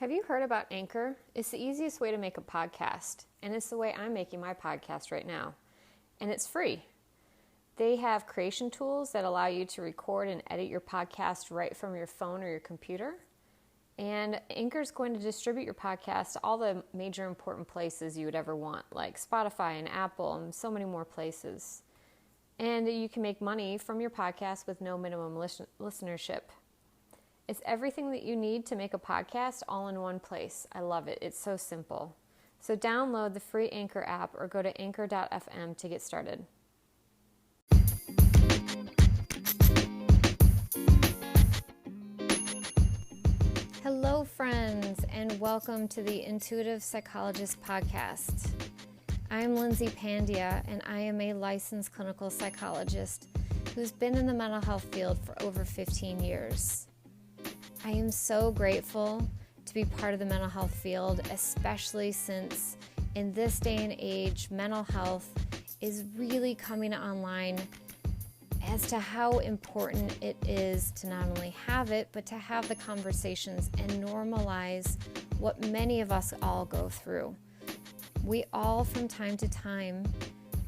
Have you heard about Anchor? It's the easiest way to make a podcast, and it's the way I'm making my podcast right now. And it's free. They have creation tools that allow you to record and edit your podcast right from your phone or your computer. And Anchor is going to distribute your podcast to all the major important places you would ever want, like Spotify and Apple and so many more places. And you can make money from your podcast with no minimum listenership. It's everything that you need to make a podcast all in one place. I love it. It's so simple. So download the free Anchor app or go to anchor.fm to get started. Hello, friends, and welcome to the Intuitive Psychologist Podcast. I'm Lindsay Pandya, and I am a licensed clinical psychologist who's been in the mental health field for over 15 years. I am so grateful to be part of the mental health field, especially since in this day and age, mental health is really coming online as to how important it is to not only have it, but to have the conversations and normalize what many of us all go through. We all, from time to time,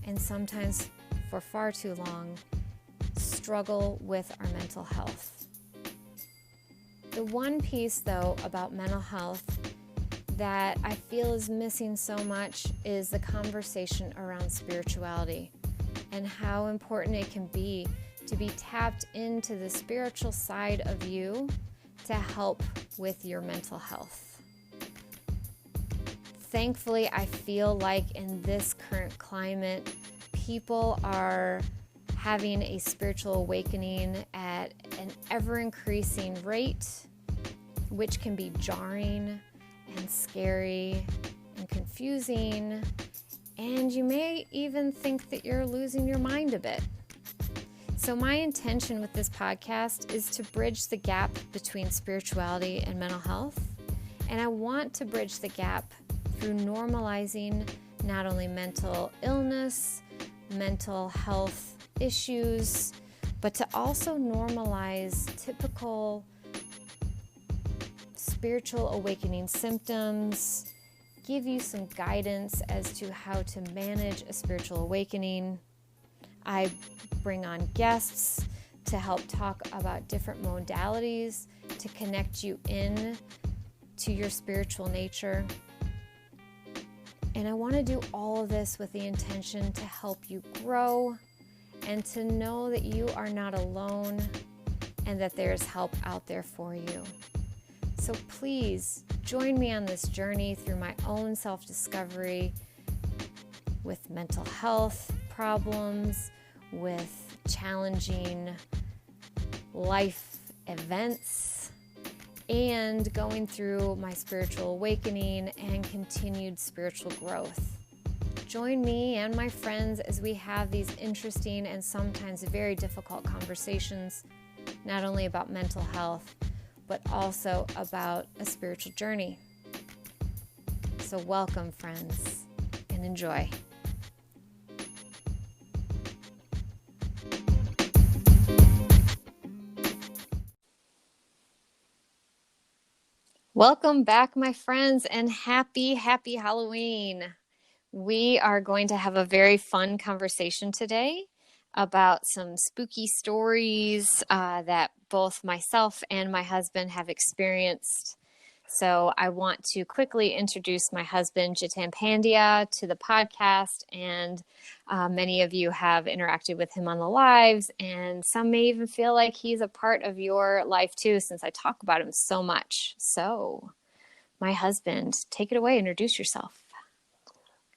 and sometimes for far too long, struggle with our mental health. The one piece, though, about mental health that I feel is missing so much is the conversation around spirituality and how important it can be to be tapped into the spiritual side of you to help with your mental health. Thankfully, I feel like in this current climate, people are having a spiritual awakening at an ever-increasing rate, which can be jarring and scary and confusing, and you may even think that you're losing your mind a bit. So my intention with this podcast is to bridge the gap between spirituality and mental health, and I want to bridge the gap through normalizing not only mental illness, mental health issues, but to also normalize typical spiritual awakening symptoms, give you some guidance as to how to manage a spiritual awakening. I bring on guests to help talk about different modalities to connect you in to your spiritual nature. And I want to do all of this with the intention to help you grow and to know that you are not alone and that there's help out there for you. So please join me on this journey through my own self-discovery with mental health problems, with challenging life events, and going through my spiritual awakening and continued spiritual growth. Join me and my friends as we have these interesting and sometimes very difficult conversations, not only about mental health, but also about a spiritual journey. So welcome, friends, and enjoy. Welcome back, my friends, and happy Halloween. We are going to have a very fun conversation today about some spooky stories that both myself and my husband have experienced. So I want to quickly introduce my husband, Jitan Pandya, to the podcast, and many of you have interacted with him on the lives, and some may even feel like he's a part of your life too, since I talk about him so much. So, my husband, take it away, introduce yourself.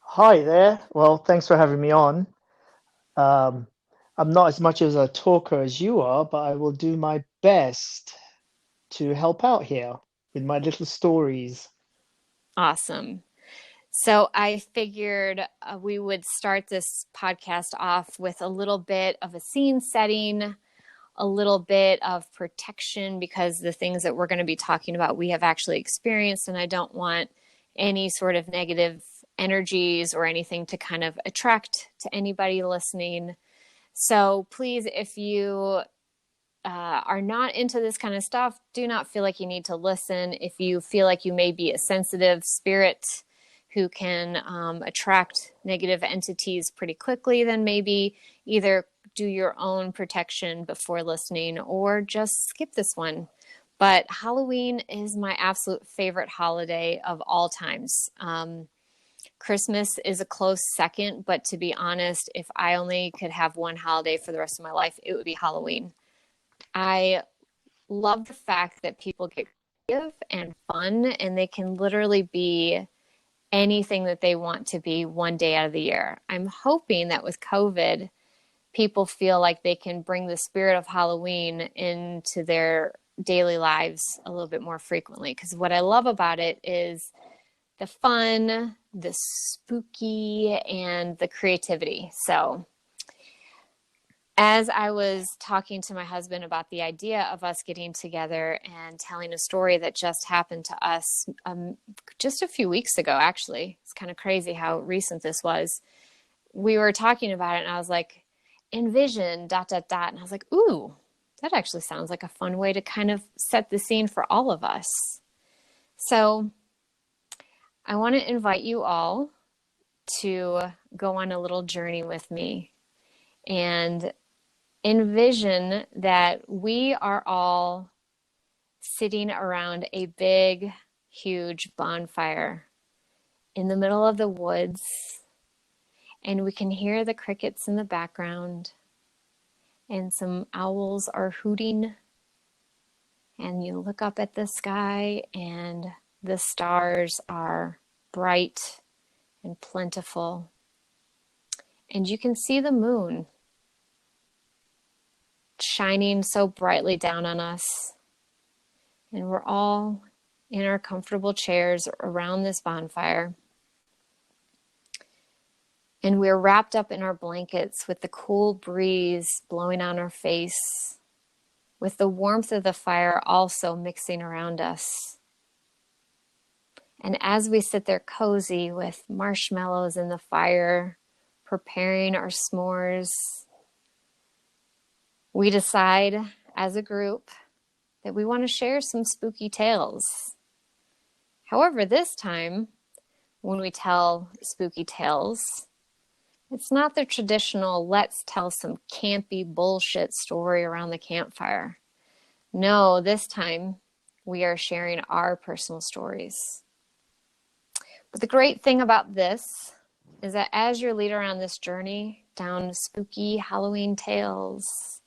Hi there. Well, thanks for having me on. I'm not as much as a talker as you are, but I will do my best to help out here with my little stories. Awesome. So I figured we would start this podcast off with a little bit of a scene setting, a little bit of protection, because the things that we're going to be talking about we have actually experienced, and I don't want any sort of negative energies or anything to kind of attract to anybody listening. So please, if you are not into this kind of stuff, do not feel like you need to listen. If you feel like you may be a sensitive spirit who can attract negative entities pretty quickly, then maybe either do your own protection before listening or just skip this one. But Halloween is my absolute favorite holiday of all times. Christmas is a close second, but to be honest, if I only could have one holiday for the rest of my life, it would be Halloween. I love the fact that people get creative and fun, and they can literally be anything that they want to be one day out of the year. I'm hoping that with COVID, people feel like they can bring the spirit of Halloween into their daily lives a little bit more frequently. Because what I love about it is the fun, the spooky, and the creativity. So as I was talking to my husband about the idea of us getting together and telling a story that just happened to us just a few weeks ago, actually, it's kind of crazy how recent this was. We were talking about it and I was like, envision ... And I was like, ooh, that actually sounds like a fun way to kind of set the scene for all of us. So I want to invite you all to go on a little journey with me and envision that we are all sitting around a big, huge bonfire in the middle of the woods, and we can hear the crickets in the background, and some owls are hooting, and you look up at the sky, and the stars are bright and plentiful, and you can see the moon shining so brightly down on us. And we're all in our comfortable chairs around this bonfire. And we're wrapped up in our blankets with the cool breeze blowing on our face, with the warmth of the fire also mixing around us. And as we sit there cozy with marshmallows in the fire, preparing our s'mores, we decide as a group that we want to share some spooky tales. However, this time, when we tell spooky tales, it's not the traditional let's tell some campy bullshit story around the campfire. No, this time we are sharing our personal stories. But the great thing about this is that as your leader on this journey down spooky Halloween tales,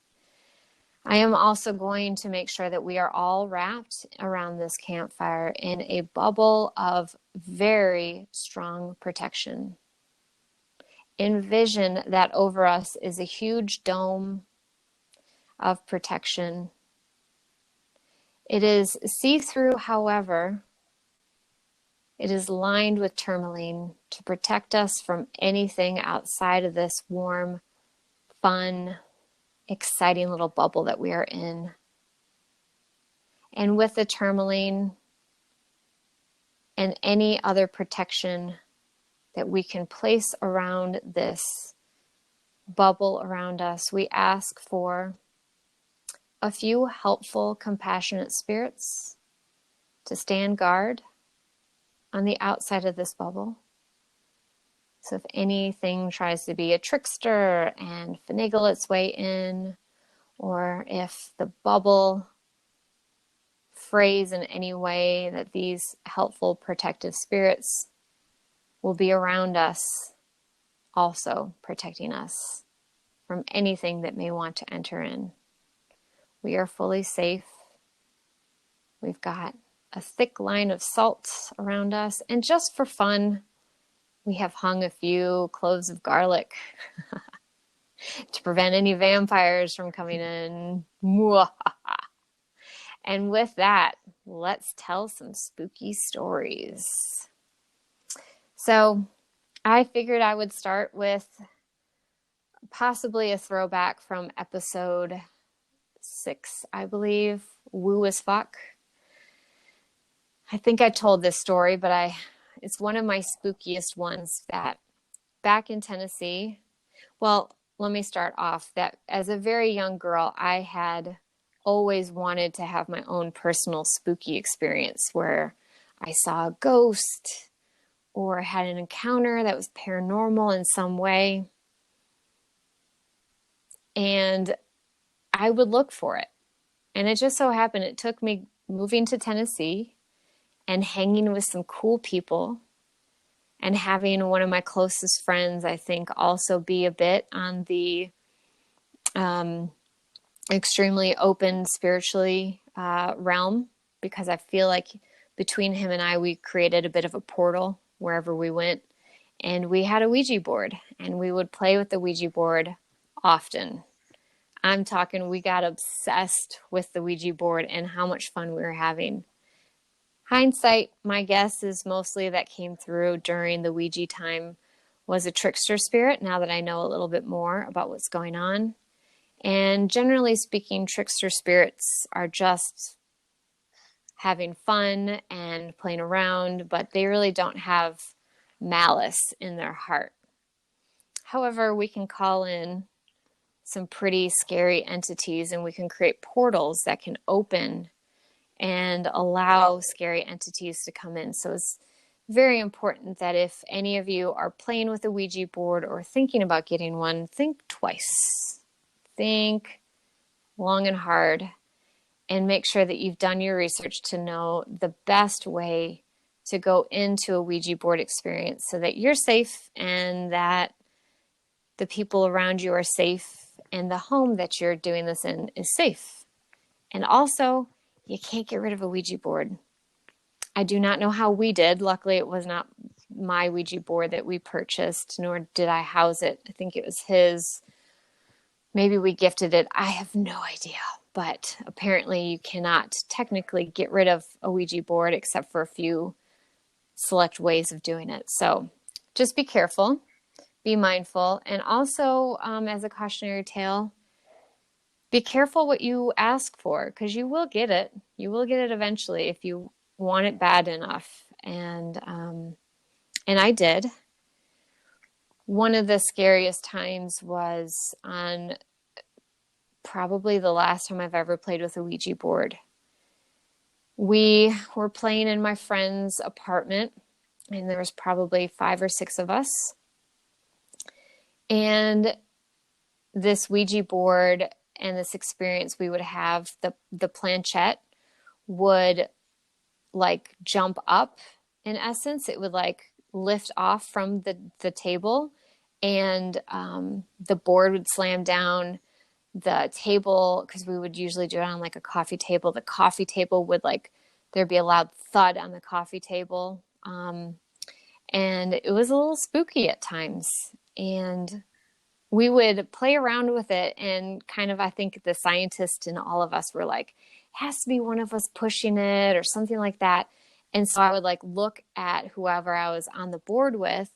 I am also going to make sure that we are all wrapped around this campfire in a bubble of very strong protection. Envision that over us is a huge dome of protection. It is see-through, however, it is lined with tourmaline to protect us from anything outside of this warm, fun, exciting little bubble that we are in. And with the tourmaline and any other protection that we can place around this bubble around us, we ask for a few helpful, compassionate spirits to stand guard on the outside of this bubble. So if anything tries to be a trickster and finagle its way in, or if the bubble frays in any way, that these helpful protective spirits will be around us, also protecting us from anything that may want to enter in. We are fully safe. We've got a thick line of salt around us, and just for fun, we have hung a few cloves of garlic to prevent any vampires from coming in. And with that, let's tell some spooky stories. So I figured I would start with possibly a throwback from episode 6, I believe, Woo as Fuck. I think I told this story, but it's one of my spookiest ones. That back in Tennessee, well, let me start off that as a very young girl, I had always wanted to have my own personal spooky experience where I saw a ghost or had an encounter that was paranormal in some way. And I would look for it. And it just so happened it took me moving to Tennessee and hanging with some cool people and having one of my closest friends, I think, also be a bit on the extremely open spiritually realm, because I feel like between him and I, we created a bit of a portal wherever we went. And we had a Ouija board, and we would play with the Ouija board often. I'm talking, we got obsessed with the Ouija board and how much fun we were having. Hindsight, my guess is mostly that came through during the Ouija time was a trickster spirit, now that I know a little bit more about what's going on. And generally speaking, trickster spirits are just having fun and playing around, but they really don't have malice in their heart. However, we can call in some pretty scary entities, and we can create portals that can open and allow scary entities to come in. So it's very important that if any of you are playing with a Ouija board or thinking about getting one, think twice. Think long and hard, and make sure that you've done your research to know the best way to go into a Ouija board experience so that you're safe and that the people around you are safe and the home that you're doing this in is safe. And also, you can't get rid of a Ouija board. I do not know how we did. Luckily, it was not my Ouija board that we purchased, nor did I house it. I think it was his. Maybe we gifted it. I have no idea. But apparently you cannot technically get rid of a Ouija board except for a few select ways of doing it. So just be careful, be mindful. And also, as a cautionary tale, be careful what you ask for, because you will get it. You will get it eventually if you want it bad enough. And I did. One of the scariest times was on probably the last time I've ever played with a Ouija board. We were playing in my friend's apartment, and there was probably 5 or 6 of us. And this Ouija board and this experience we would have, the planchette would like jump up, in essence. It would like lift off from the table, and the board would slam down. The table, because we would usually do it on like a coffee table, the coffee table would like, there'd be a loud thud on the coffee table. And it was a little spooky at times. And we would play around with it, and kind of, I think the scientist in all of us were like, it has to be one of us pushing it or something like that. And so I would like look at whoever I was on the board with,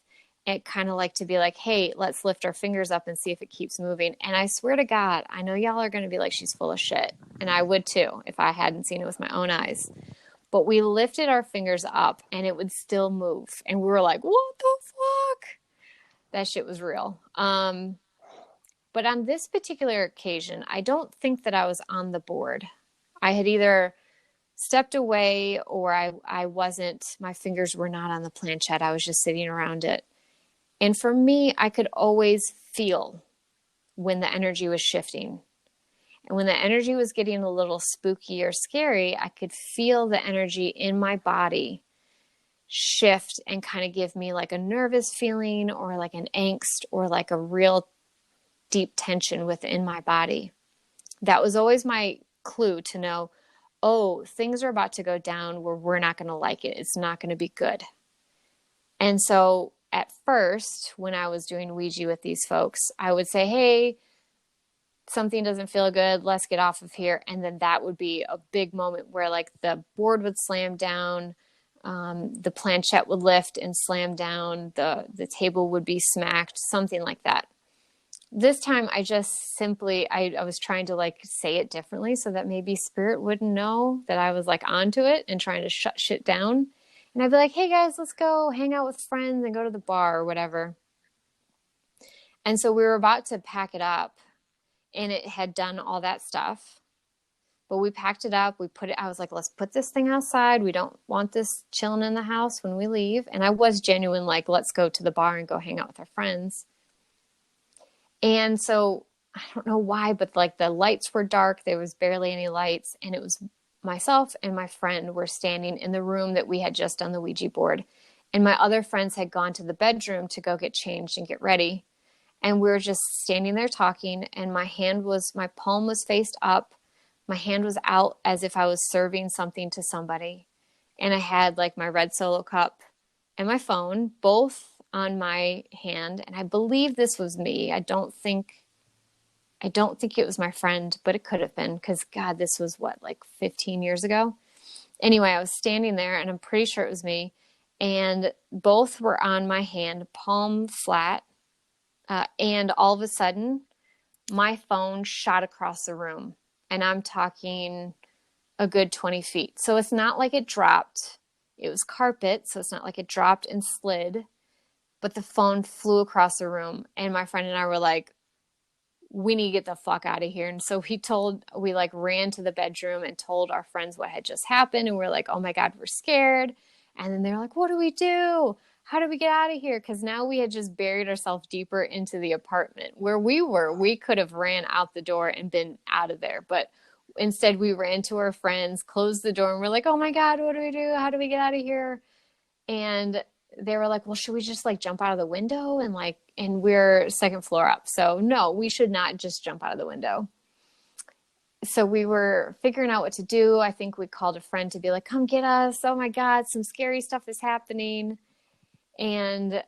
and kind of like to be like, hey, let's lift our fingers up and see if it keeps moving. And I swear to God, I know y'all are going to be like, she's full of shit. And I would too, if I hadn't seen it with my own eyes. But we lifted our fingers up and it would still move. And we were like, what the fuck? That shit was real. But on this particular occasion, I don't think that I was on the board. I had either stepped away, or I wasn't, my fingers were not on the planchette. I was just sitting around it. And for me, I could always feel when the energy was shifting. And when the energy was getting a little spooky or scary, I could feel the energy in my body shift and kind of give me like a nervous feeling, or like an angst, or like a real deep tension within my body. That was always my clue to know, oh, things are about to go down where we're not going to like it. It's not going to be good. And so at first, when I was doing Ouija with these folks, I would say, hey, something doesn't feel good. Let's get off of here. And then that would be a big moment where like the board would slam down, the planchette would lift and slam down, the table would be smacked, something like that. This time I just simply, I was trying to like say it differently so that maybe spirit wouldn't know that I was like onto it and trying to shut shit down. And I'd be like, hey guys, let's go hang out with friends and go to the bar or whatever. And so we were about to pack it up, and it had done all that stuff. But we packed it up. I was like, let's put this thing outside. We don't want this chilling in the house when we leave. And I was genuine, like, let's go to the bar and go hang out with our friends. And so I don't know why, but like the lights were dark. There was barely any lights. And it was myself and my friend were standing in the room that we had just done the Ouija board. And my other friends had gone to the bedroom to go get changed and get ready. And we were just standing there talking. And my palm was faced up. My hand was out as if I was serving something to somebody. And I had like my red Solo cup and my phone, both on my hand. And I believe this was me. I don't think it was my friend, but it could have been, because God, this was like 15 years ago. Anyway, I was standing there and I'm pretty sure it was me. And both were on my hand, palm flat. And all of a sudden, my phone shot across the room. And I'm talking a good 20 feet. So it's not like it dropped. It was carpet, so it's not like it dropped and slid. But the phone flew across the room. And my friend and I were like, we need to get the fuck out of here. And so we like ran to the bedroom and told our friends what had just happened. And we're like, oh my God, we're scared. And then they're like, what do we do? How do we get out of here? Because now we had just buried ourselves deeper into the apartment where we were. We could have ran out the door and been out of there. But instead we ran to our friends, closed the door, and we're like, oh my God, what do we do? How do we get out of here? And they were like, well, should we just like jump out of the window? And we're second floor up. So no, we should not just jump out of the window. So we were figuring out what to do. I think we called a friend to be like, come get us. Oh my God, some scary stuff is happening. And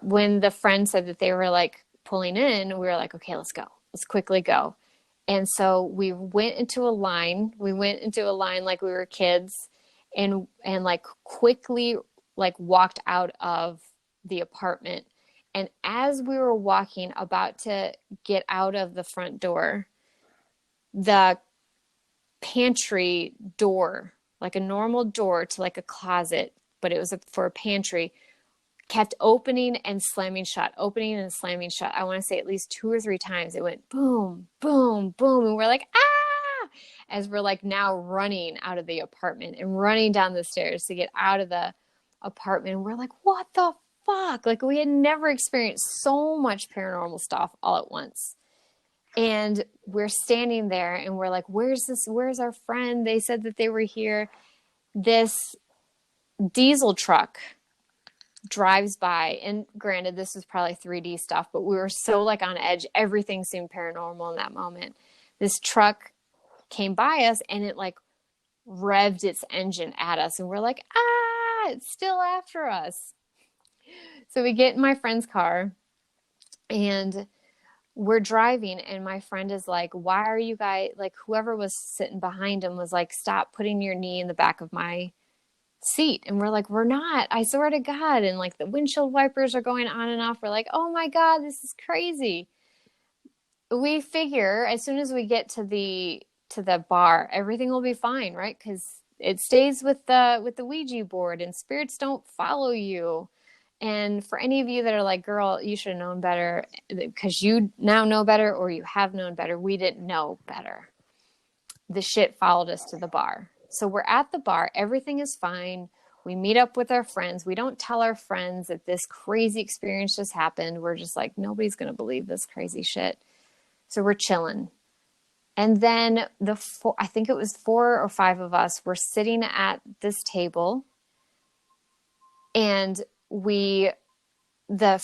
when the friend said that they were like pulling in, we were like, okay, let's go. Let's quickly go. And so we went into a line. We went into a line like we were kids, and like quickly like walked out of the apartment. And as we were walking, about to get out of the front door, the pantry door, like a normal door to like a closet, but it was for a pantry, kept opening and slamming shut, opening and slamming shut. I want to say at least 2 or 3 times. It went boom, boom, boom. And we're like, ah, as we're like now running out of the apartment and running down the stairs to get out of the apartment. And we're like, what the fuck? Like, we had never experienced so much paranormal stuff all at once. And we're standing there and we're like, where's our friend? They said that they were here. This diesel truck drives by, and granted, this was probably 3D stuff, but we were so like on edge. Everything seemed paranormal in that moment. This truck came by us and it like revved its engine at us, and we're like, ah, it's still after us. So we get in my friend's car and we're driving, and my friend is like, why are you guys, like, whoever was sitting behind him was like, stop putting your knee in the back of my seat. And we're like, we're not, I swear to God. And like the windshield wipers are going on and off. We're like, oh my God, this is crazy. We figure as soon as we get to the bar, everything will be fine, right? Because it stays with the Ouija board, and spirits don't follow you. And for any of you that are like, girl, you should have known better, because you now know better, or you have known better, we didn't know better. The shit followed us to the bar. So we're at the bar. Everything is fine. We meet up with our friends. We don't tell our friends that this crazy experience just happened. We're just like, nobody's going to believe this crazy shit. So we're chilling. And then I think it was 4 or 5 of us were sitting at this table, and the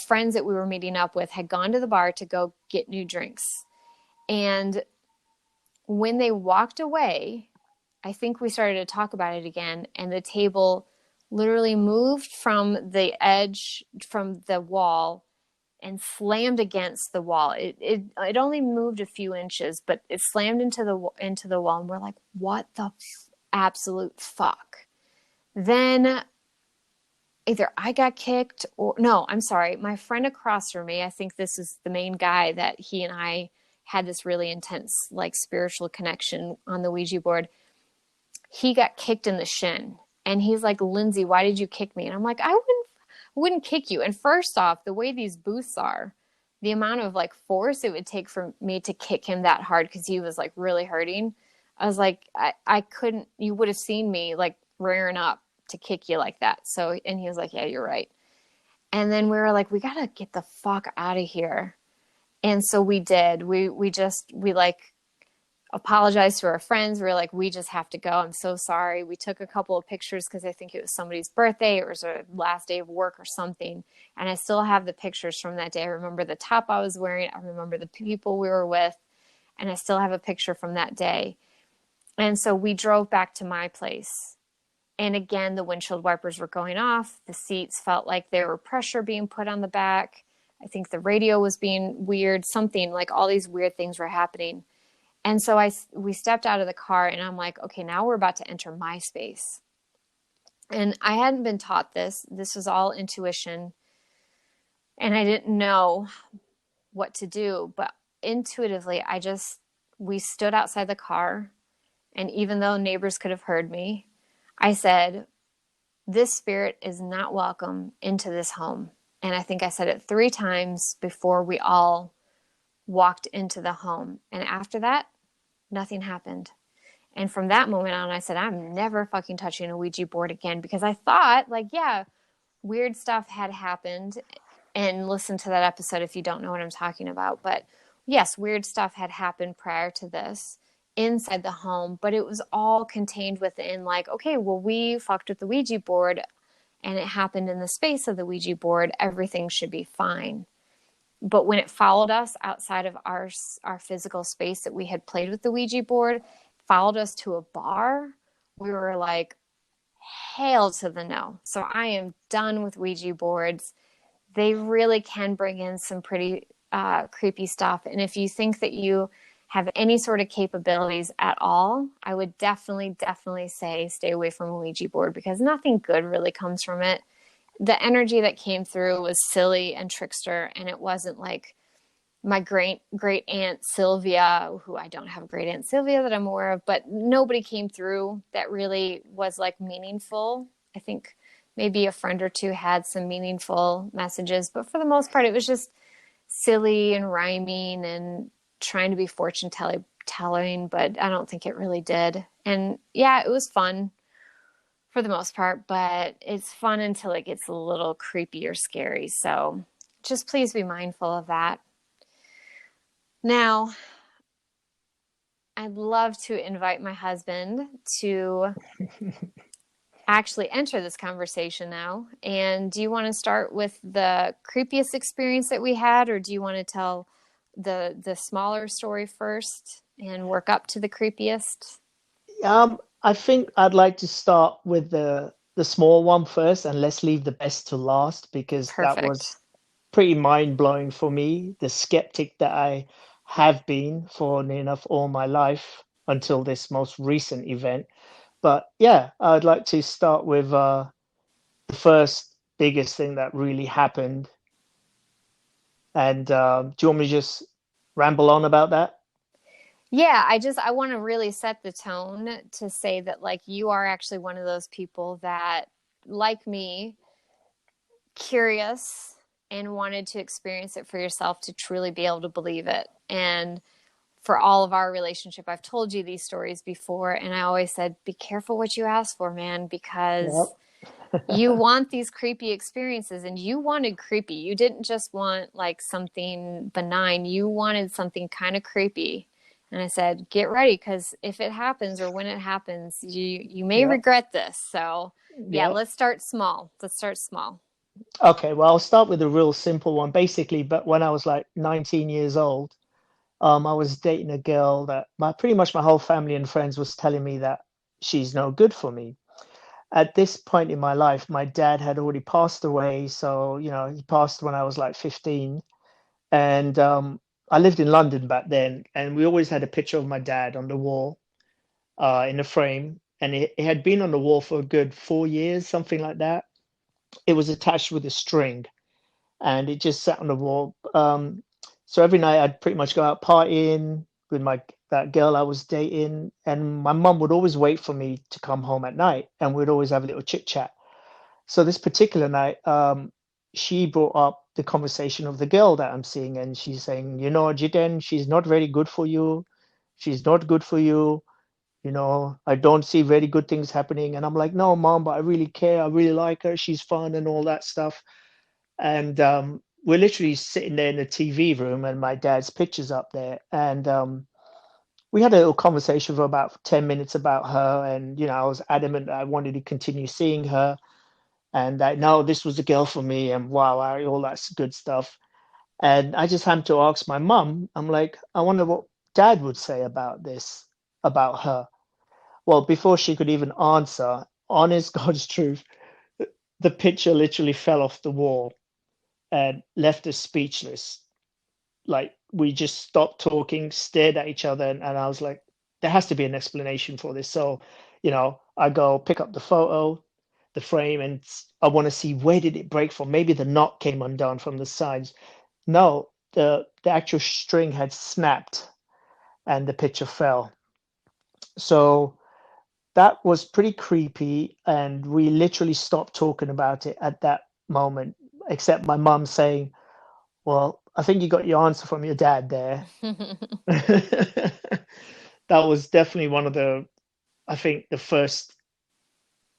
friends that we were meeting up with had gone to the bar to go get new drinks. And when they walked away, I think we started to talk about it again, and the table literally moved from the edge, from the wall, and slammed against the wall. It only moved a few inches, but it slammed into the wall, and we're like, what the absolute fuck? Then either I got kicked, or no, I'm sorry, my friend across from me, I think this is the main guy that he and I had this really intense like spiritual connection on the Ouija board. He got kicked in the shin, and he's like, Lindsay, why did you kick me? And I'm like, I wouldn't kick you. And first off, the way these booths are, the amount of like force it would take for me to kick him that hard, because he was like really hurting, I was like, I couldn't, you would have seen me like rearing up to kick you like that. So, and he was like, yeah, you're right. And then we were like, we got to get the fuck out of here. And so we did. We like apologized to our friends. We were like, we just have to go. I'm so sorry. We took a couple of pictures because I think it was somebody's birthday. It was a last day of work or something. And I still have the pictures from that day. I remember the top I was wearing. I remember the people we were with. And I still have a picture from that day. And so we drove back to my place. And again, the windshield wipers were going off. The seats felt like there were pressure being put on the back. I think the radio was being weird, something like all these weird things were happening. And so we stepped out of the car and I'm like, okay, now we're about to enter my space. And I hadn't been taught this. This was all intuition. And I didn't know what to do. But intuitively, we stood outside the car. And even though neighbors could have heard me, I said, this spirit is not welcome into this home. And I think I said it 3 times before we all walked into the home. And after that, nothing happened. And from that moment on, I said, I'm never fucking touching a Ouija board again, because I thought, like, yeah, weird stuff had happened. And listen to that episode if you don't know what I'm talking about. But yes, weird stuff had happened prior to this inside the home, but it was all contained within, like, okay, well, we fucked with the Ouija board and it happened in the space of the Ouija board. Everything should be fine. But when it followed us outside of our physical space that we had played with the Ouija board, followed us to a bar, we were like, hail to the no. So I am done with Ouija boards. They really can bring in some pretty creepy stuff. And if you think that you have any sort of capabilities at all, I would definitely say stay away from a Ouija board, because nothing good really comes from it. The energy that came through was silly and trickster, and it wasn't like my great aunt Sylvia, who I don't have a great aunt Sylvia that I'm aware of, but nobody came through that really was like meaningful. I think maybe a friend or two had some meaningful messages, but for the most part, it was just silly and rhyming and trying to be fortune telling, but I don't think it really did. And yeah, it was fun for the most part, but it's fun until it gets a little creepy or scary. So just please be mindful of that. Now, I'd love to invite my husband to actually enter this conversation now. And do you want to start with the creepiest experience that we had, or do you want to tell the smaller story first and work up to the creepiest? I think I'd like to start with the small one first, and let's leave the best to last, because that was Perfect. pretty mind-blowing for me, the skeptic that I have been for near enough all my life until this most recent event. But yeah, I'd like to start with the first biggest thing that really happened. And do you want me to just ramble on about that? Yeah, I want to really set the tone to say that, like, you are actually one of those people that, like me, curious and wanted to experience it for yourself to truly be able to believe it. And for all of our relationship, I've told you these stories before, and I always said, be careful what you ask for, man, because Yep. you want these creepy experiences, and you wanted creepy. You didn't just want like something benign, you wanted something kind of creepy. And I said, get ready, because if it happens or when it happens, you may Yep. regret this. So yeah, Yep. let's start small. Let's start small. Okay, well, I'll start with a real simple one. Basically, but when I was like 19 years old, I was dating a girl that pretty much my whole family and friends was telling me that she's no good for me. At this point in my life, my dad had already passed away. So, he passed when I was like 15. And I lived in London back then. And we always had a picture of my dad on the wall in a frame. And it had been on the wall for a good 4 years, something like that. It was attached with a string and it just sat on the wall. So every night I'd pretty much go out partying with that girl I was dating, and my mum would always wait for me to come home at night, and we'd always have a little chit chat. So this particular night, she brought up the conversation of the girl that I'm seeing, and she's saying, Jiten, she's not very good for you. She's not good for you. I don't see very good things happening. And I'm like, no, mom, but I really care. I really like her. She's fun and all that stuff. And we're literally sitting there in the TV room, and my dad's picture's up there. And we had a little conversation for about 10 minutes about her. And, I was adamant that I wanted to continue seeing her, and that no, this was the girl for me, and wow, all that good stuff. And I just happened to ask my mum, I'm like, I wonder what dad would say about this, about her. Well, before she could even answer, honest God's truth, the picture literally fell off the wall and left us speechless. Like, we just stopped talking, stared at each other, and I was like, there has to be an explanation for this. So, I go pick up the photo, the frame, and I want to see, where did it break from? Maybe the knot came undone from the sides. No, the actual string had snapped and the picture fell. So that was pretty creepy, and we literally stopped talking about it at that moment, except my mum saying, "Well, I think you got your answer from your dad there." That was definitely one of the, I think, the first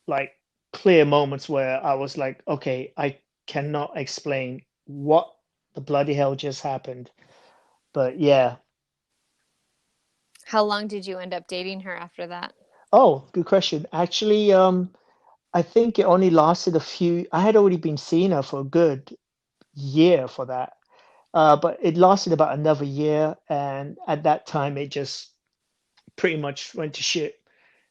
like clear moments where I was like, okay, I cannot explain what the bloody hell just happened. But yeah. How long did you end up dating her after that? Oh, good question. Actually, I think it only lasted a few. I had already been seeing her for a good year for that. But it lasted about another year, and at that time it just pretty much went to shit.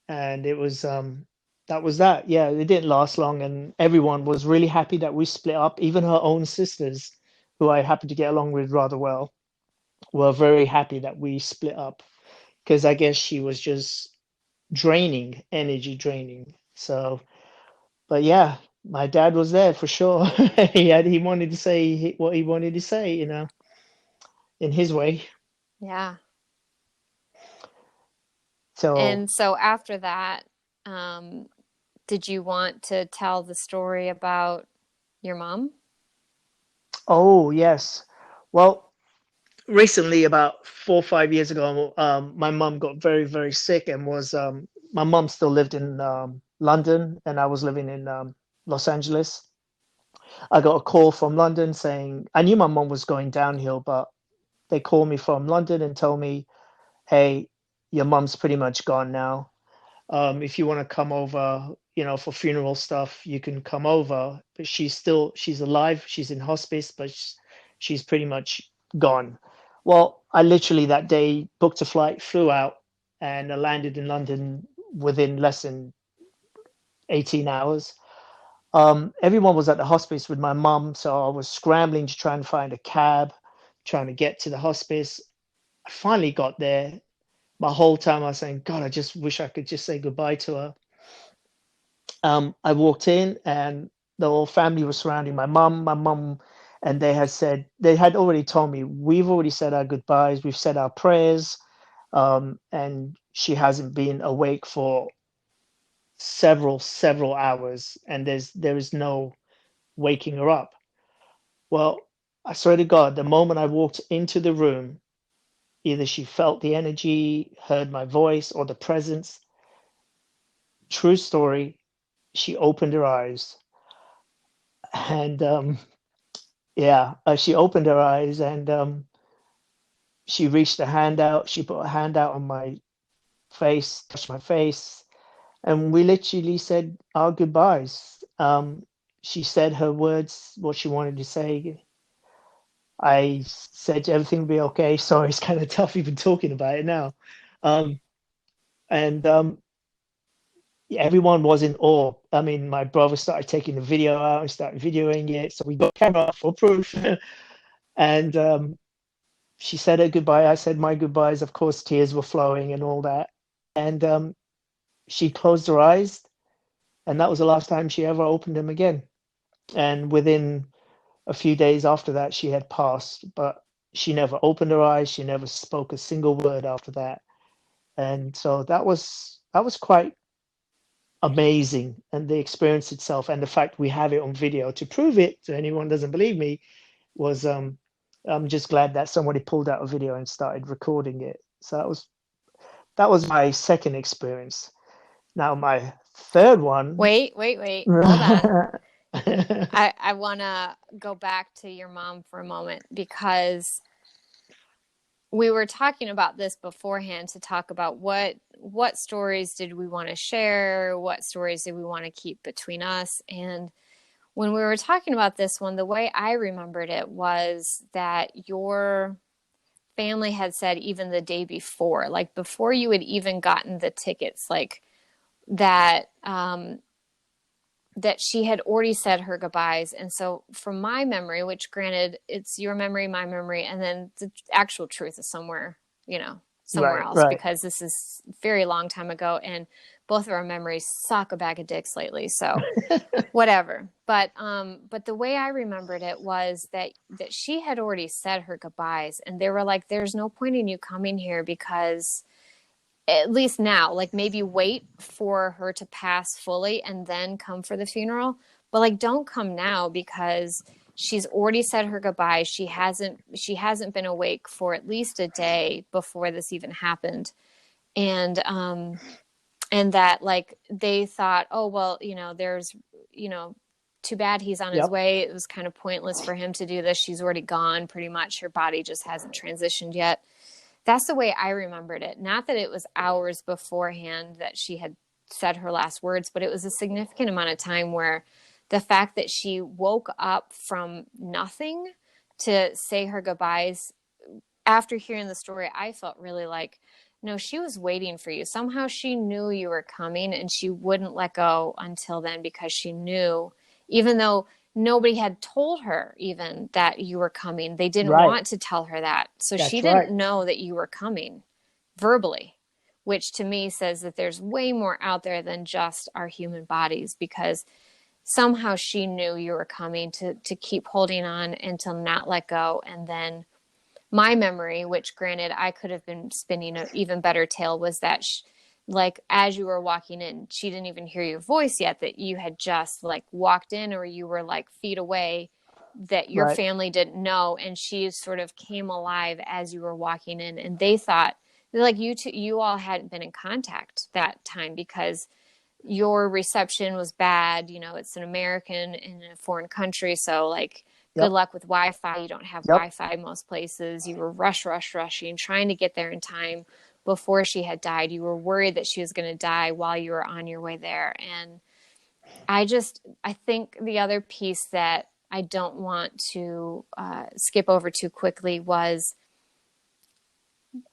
And it was that was that. Yeah, it didn't last long, and everyone was really happy that we split up. Even her own sisters, who I happened to get along with rather well, were very happy that we split up, because I guess she was just draining, energy draining. So, but yeah, my dad was there for sure. He wanted to say what he wanted to say, in his way. Yeah. So, And so after that, um, did you want to tell the story about your mom? oh yes. Well, recently, about 4 or 5 years ago, my mum got very, very sick, and was my mum still lived in London, and I was living in Los Angeles. I got a call from London saying, I knew my mum was going downhill, but they called me from London and told me, hey, your mum's pretty much gone now. If you want to come over, for funeral stuff, you can come over. But she's alive. She's in hospice, but she's pretty much gone. Well, I literally that day booked a flight, flew out, and I landed in London within less than 18 hours. Everyone was at the hospice with my mum, so I was scrambling to try and find a cab, trying to get to the hospice. I finally got there. My whole time I was saying, God, I just wish I could just say goodbye to her. I walked in, and the whole family was surrounding my mum, and they had already told me, we've already said our goodbyes, we've said our prayers, and she hasn't been awake for several hours, and there is no waking her up. Well, I swear to God, the moment I walked into the room, either she felt the energy, heard my voice, or the presence. True story, she opened her eyes, and yeah, she opened her eyes, and she reached a hand out. She put a hand out on my face, touched my face, and we literally said our goodbyes. She said her words, what she wanted to say. I said everything will be okay. Sorry, it's kind of tough even talking about it now. Um, and everyone was in awe. I mean, my brother started taking the video out and started videoing it. So we got camera for proof. And she said her goodbye. I said my goodbyes. Of course, tears were flowing and all that. And she closed her eyes, and that was the last time she ever opened them again. And within a few days after that, she had passed, but she never opened her eyes. She never spoke a single word after that. And so that was quite amazing. And the experience itself, and the fact we have it on video to prove it to anyone who doesn't believe me, was I'm just glad that somebody pulled out a video and started recording it. So that was That was my second experience. Now my third one. Wait. Hold on. I want to go back to your mom for a moment because we were talking about this beforehand to talk about what stories did we want to share, what stories did we want to keep between us. And when we were talking about this one, the way I remembered it was that your family had said even the day before, like before you had even gotten the tickets, like that that she had already said her goodbyes. And so from my memory, which granted it's your memory, my memory, and then the actual truth is somewhere, somewhere Right, else, right. because this is a very long time ago and both of our memories suck a bag of dicks lately. So whatever. But the way I remembered it was that she had already said her goodbyes and they were like, there's no point in you coming here because at least now, like maybe wait for her to pass fully and then come for the funeral. But like don't come now because she's already said her goodbye. She hasn't been awake for at least a day before this even happened. And and that like they thought, oh well, there's you know, too bad he's on his Yep. way. It was kind of pointless for him to do this. She's already gone pretty much. Her body just hasn't transitioned yet. That's the way I remembered it. Not that it was hours beforehand that she had said her last words, but it was a significant amount of time where the fact that she woke up from nothing to say her goodbyes after hearing the story, I felt really like, no, she was waiting for you. Somehow she knew you were coming and she wouldn't let go until then because she knew, even though nobody had told her even that you were coming, they didn't Right. want to tell her that. So she That's right. didn't know that you were coming verbally, which to me says that there's way more out there than just our human bodies because somehow she knew you were coming to keep holding on and to not let go. And then my memory, which granted I could have been spinning an even better tale, was that like as you were walking in, she didn't even hear your voice yet, that you had just like walked in or you were like feet away, that your Right. family didn't know, and she sort of came alive as you were walking in, and they thought like you all hadn't been in contact that time because your reception was bad. It's an American in a foreign country. So, like, good Yep. luck with Wi Fi. You don't have Yep. Wi Fi most places. You were rushing, trying to get there in time before she had died. You were worried that she was going to die while you were on your way there. And I think the other piece that I don't want to skip over too quickly was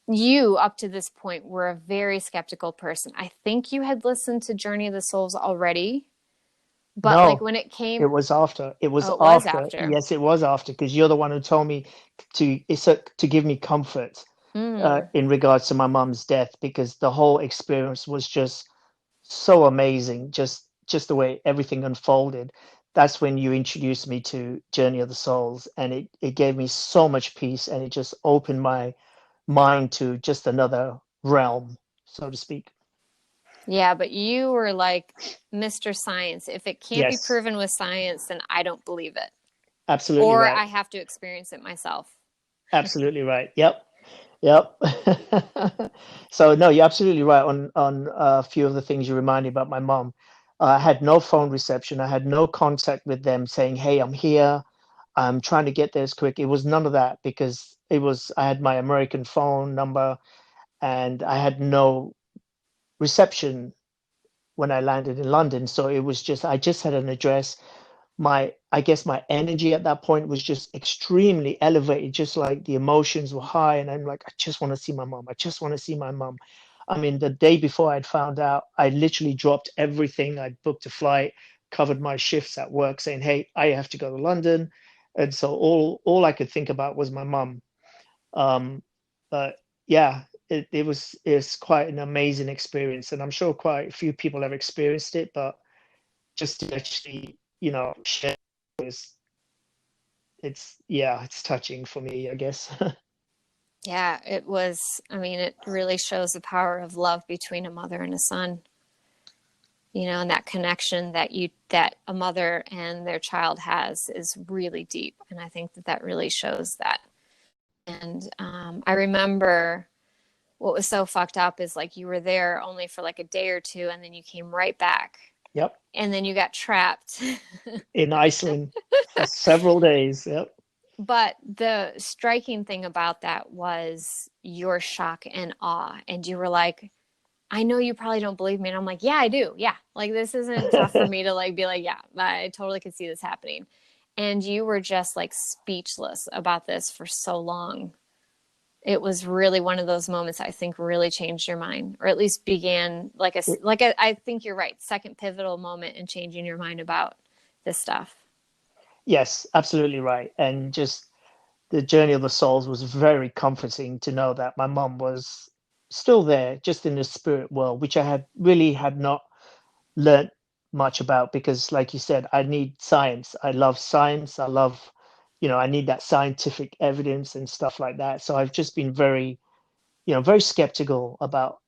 you up to this point were a very skeptical person. I think you had listened to Journey of the Souls already, but like No, when it it came, was after. It was oh, it was after. after. Yes, it was after because you're the one who told me to give me comfort Mm. in regards to my mum's death because the whole experience was just so amazing. Just the way everything unfolded. That's when you introduced me to Journey of the Souls, and it gave me so much peace, and it just opened my mind to just another realm, so to speak. Yeah, but you were like Mr. Science. If it can't be Yes, proven with science, then I don't believe it, absolutely or right. I have to experience it myself. Absolutely right. Yep. Yep. So no, you're absolutely right on a few of the things you reminded about my mom. I had no phone reception. I had no contact with them saying, "Hey, I'm here. I'm trying to get there as quick." It was none of that because I had my American phone number and I had no reception when I landed in London. So it was just I just had an address. I guess my energy at that point was just extremely elevated, just like the emotions were high, and I'm like, I just want to see my mom. I just want to see my mom. I mean, the day before I'd found out, I literally dropped everything. I'd booked a flight, covered my shifts at work, saying, "Hey, I have to go to London," and so all I could think about was my mom. Um, but yeah, it's quite an amazing experience, and I'm sure quite a few people have experienced it, but just to actually, share is it's touching for me, I guess. Yeah, it was. I mean, it really shows the power of love between a mother and a son. And that connection that a mother and their child has is really deep, and I think that really shows that. And I remember what was so fucked up is like you were there only for like a day or two and then you came right back Yep. and then you got trapped. In Iceland for several days. Yep. But the striking thing about that was your shock and awe. And you were like, I know you probably don't believe me. And I'm like, yeah, I do. Yeah. Like, this isn't tough for me to like be like, yeah, I totally could see this happening. And you were just like speechless about this for so long. It was really one of those moments I think really changed your mind, or at least began I think you're right, second pivotal moment in changing your mind about this stuff. Yes, absolutely right. And just the journey of the souls was very comforting to know that my mom was still there, just in the spirit world, which I had not learned much about because, like you said, I need science. I love science. I love, I need that scientific evidence and stuff like that. So I've just been very, very skeptical about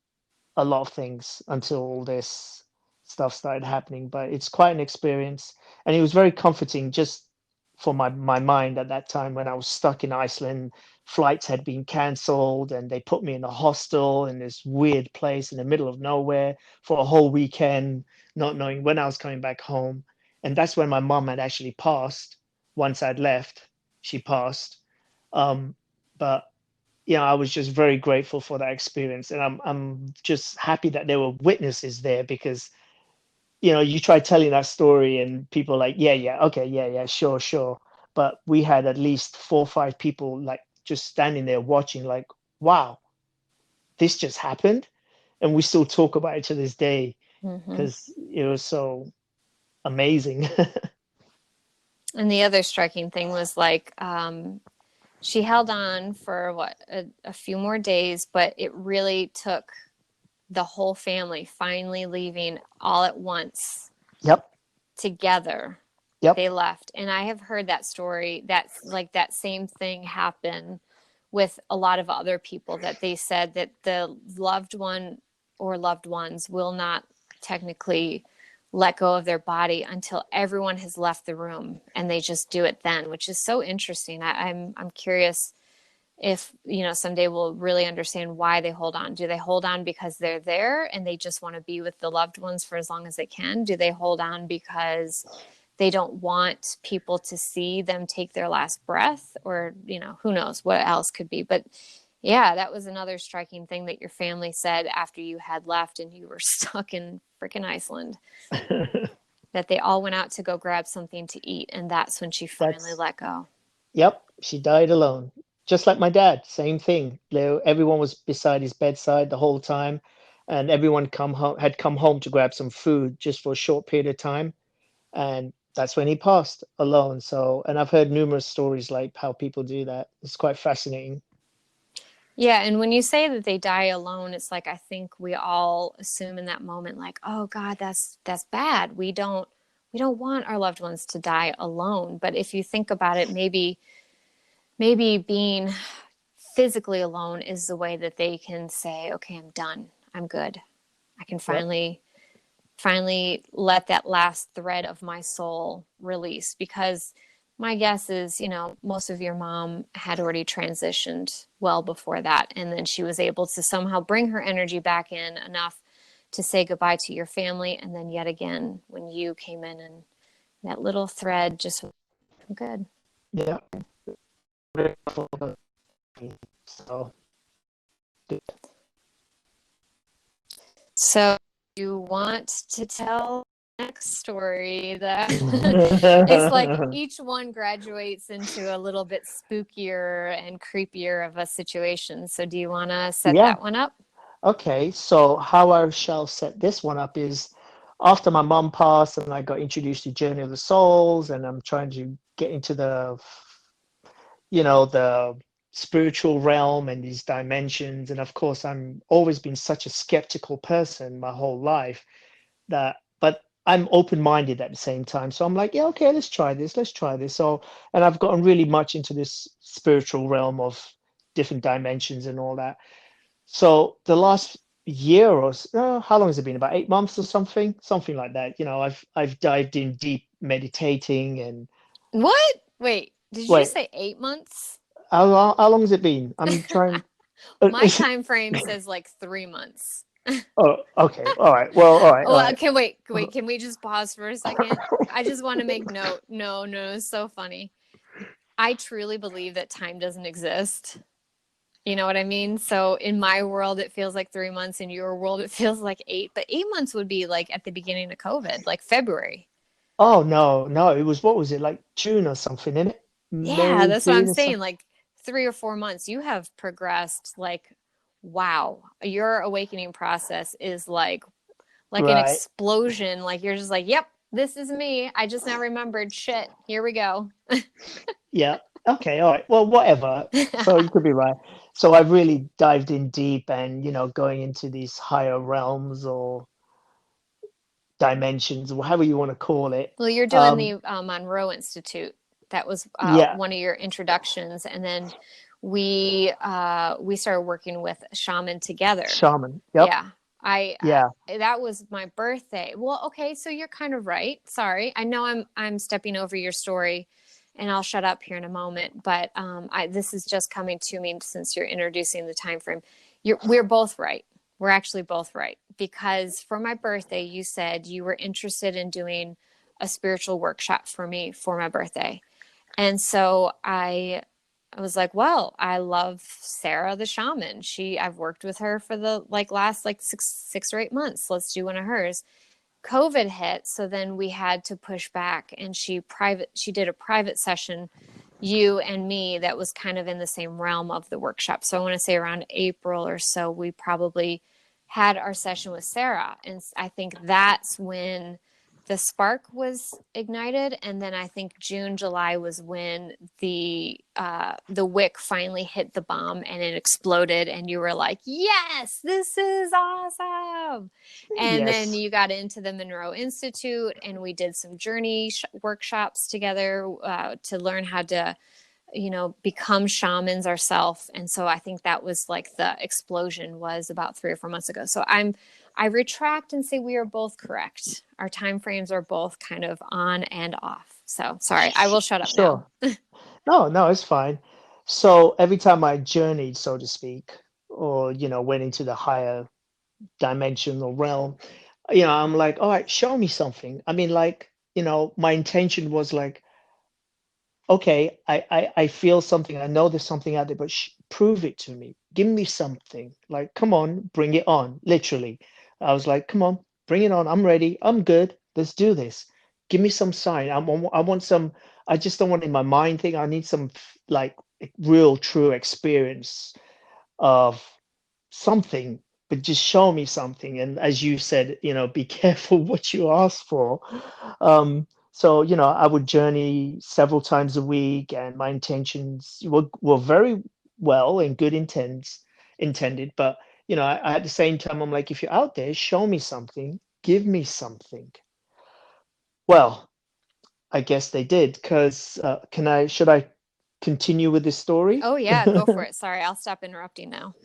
a lot of things until all this stuff started happening. But it's quite an experience, and it was very comforting just for my mind at that time when I was stuck in Iceland. Flights had been cancelled, and they put me in a hostel in this weird place in the middle of nowhere for a whole weekend, not knowing when I was coming back home. And that's when my mom had actually passed. Once I'd left, she passed. Um, but I was just very grateful for that experience, and I'm just happy that there were witnesses there because you try telling that story and people are like, yeah, yeah, okay, yeah, yeah, sure, sure, but we had at least 4 or 5 people like just standing there watching, like, wow, this just happened, and we still talk about it to this day Mm-hmm. because it was so amazing. And the other striking thing was like she held on for what a few more days, but it really took the whole family finally leaving all at once Yep, together. yep, They left. And I have heard that story, that's like that same thing happen with a lot of other people, that they said that the loved one or loved ones will not technically let go of their body until everyone has left the room, and they just do it then, which is so interesting. I'm curious if someday we'll really understand why they hold on. Do they hold on because they're there and they just want to be with the loved ones for as long as they can? Do they hold on because they don't want people to see them take their last breath? Or who knows what else could be. But yeah, that was another striking thing that your family said after you had left and you were stuck in freaking Iceland, that they all went out to go grab something to eat, and that's when she finally that's let go. yep, she died alone. Just like my dad, same thing. Everyone was beside his bedside the whole time, and everyone had come home to grab some food just for a short period of time, and that's when he passed alone. So, and I've heard numerous stories like how people do that. It's quite fascinating. Yeah, and when you say that they die alone, it's like I think we all assume in that moment like, "Oh God, that's bad. We don't want our loved ones to die alone." But if you think about it, maybe being physically alone is the way that they can say, "Okay, I'm done. I'm good. I can Yep. finally let that last thread of my soul release." Because my guess is, most of your mom had already transitioned well before that. And then she was able to somehow bring her energy back in enough to say goodbye to your family. And then yet again, when you came in, and that little thread just good. Yeah. So, So you want to tell the next story that it's like each one graduates into a little bit spookier and creepier of a situation. So do you want to set yeah. that one up? Okay. So how I shall set this one up is after my mom passed and I got introduced to Journey of the Souls, and I'm trying to get into the spiritual realm and these dimensions. And of course, I'm always been such a skeptical person my whole life but I'm open-minded at the same time. So I'm like, yeah, okay, let's try this. Let's try this. So, and I've gotten really much into this spiritual realm of different dimensions and all that. So the last year or how long has it been? About 8 months or something like that. I've dived in deep meditating and What? Wait, did you just wait, say 8 months? how long has it been? I'm trying. My time frame says like 3 months. Oh, okay. All right. Well, all right. Oh, All right. can wait. Can we just pause for a second? I just want to make note. No, no, it's so funny. I truly believe that time doesn't exist. You know what I mean? So in my world, it feels like 3 months. In your world, it feels like eight. But 8 months would be like at the beginning of COVID, like February. Oh no, no. It was what was it like June or something, in it? Yeah, May, that's what I'm June or saying. something. Like 3 or 4 months, you have progressed like, wow. Your awakening process is like an Right. explosion. Like you're just like, yep, this is me. I just now remembered. Shit, here we go. Yeah. Okay. All right. Well, whatever. So you could be right. So I really dived in deep and, going into these higher realms or dimensions, or however you want to call it. Well, you're doing Um, the Monroe Institute. That was yeah. one of your introductions, and then we started working with shaman together. Shaman. Yep. Yeah, Yeah. that was my birthday. Well, okay, so you're kind of right. Sorry, I know I'm stepping over your story, and I'll shut up here in a moment. But this is just coming to me since you're introducing the time frame. We're both right. We're actually both right because for my birthday, you said you were interested in doing a spiritual workshop for me for my birthday. And so I was like, well, I love Sarah the shaman. I've worked with her for the last like six or 8 months. Let's do one of hers. COVID hit, so then we had to push back, and she did a private session, you and me, that was kind of in the same realm of the workshop. So I want to say around April or so, we probably had our session with Sarah, and I think that's when the spark was ignited, and then I think June, July was when the wick finally hit the bomb and it exploded, and you were like, "Yes, this is awesome!" And then Yes. you got into the Monroe Institute, and we did some journey workshops together to learn how to, become shamans ourselves. And so I think that was like the explosion was about 3 or 4 months ago. So I retract and say we are both correct. Our time frames are both kind of on and off. So sorry, I will shut up now. Sure. No, no, it's fine. So every time I journeyed, so to speak, or, went into the higher dimensional realm, I'm like, all right, show me something. I mean, like, my intention was like, okay, I feel something. I know there's something out there, but prove it to me. Give me something. Like, come on, bring it on. Literally. I was like, come on, bring it on. I'm ready. I'm good. Let's do this. Give me some sign. I want some. I just don't want in my mind thing. I need some like real, true experience of something, but just show me something. And as you said, be careful what you ask for. So, I would journey several times a week, and my intentions were very well and good intended. But, at the same time, I'm like, if you're out there, show me something, give me something. Well, I guess they did, because should I continue with this story? Oh yeah, go for it. Sorry, I'll stop interrupting now.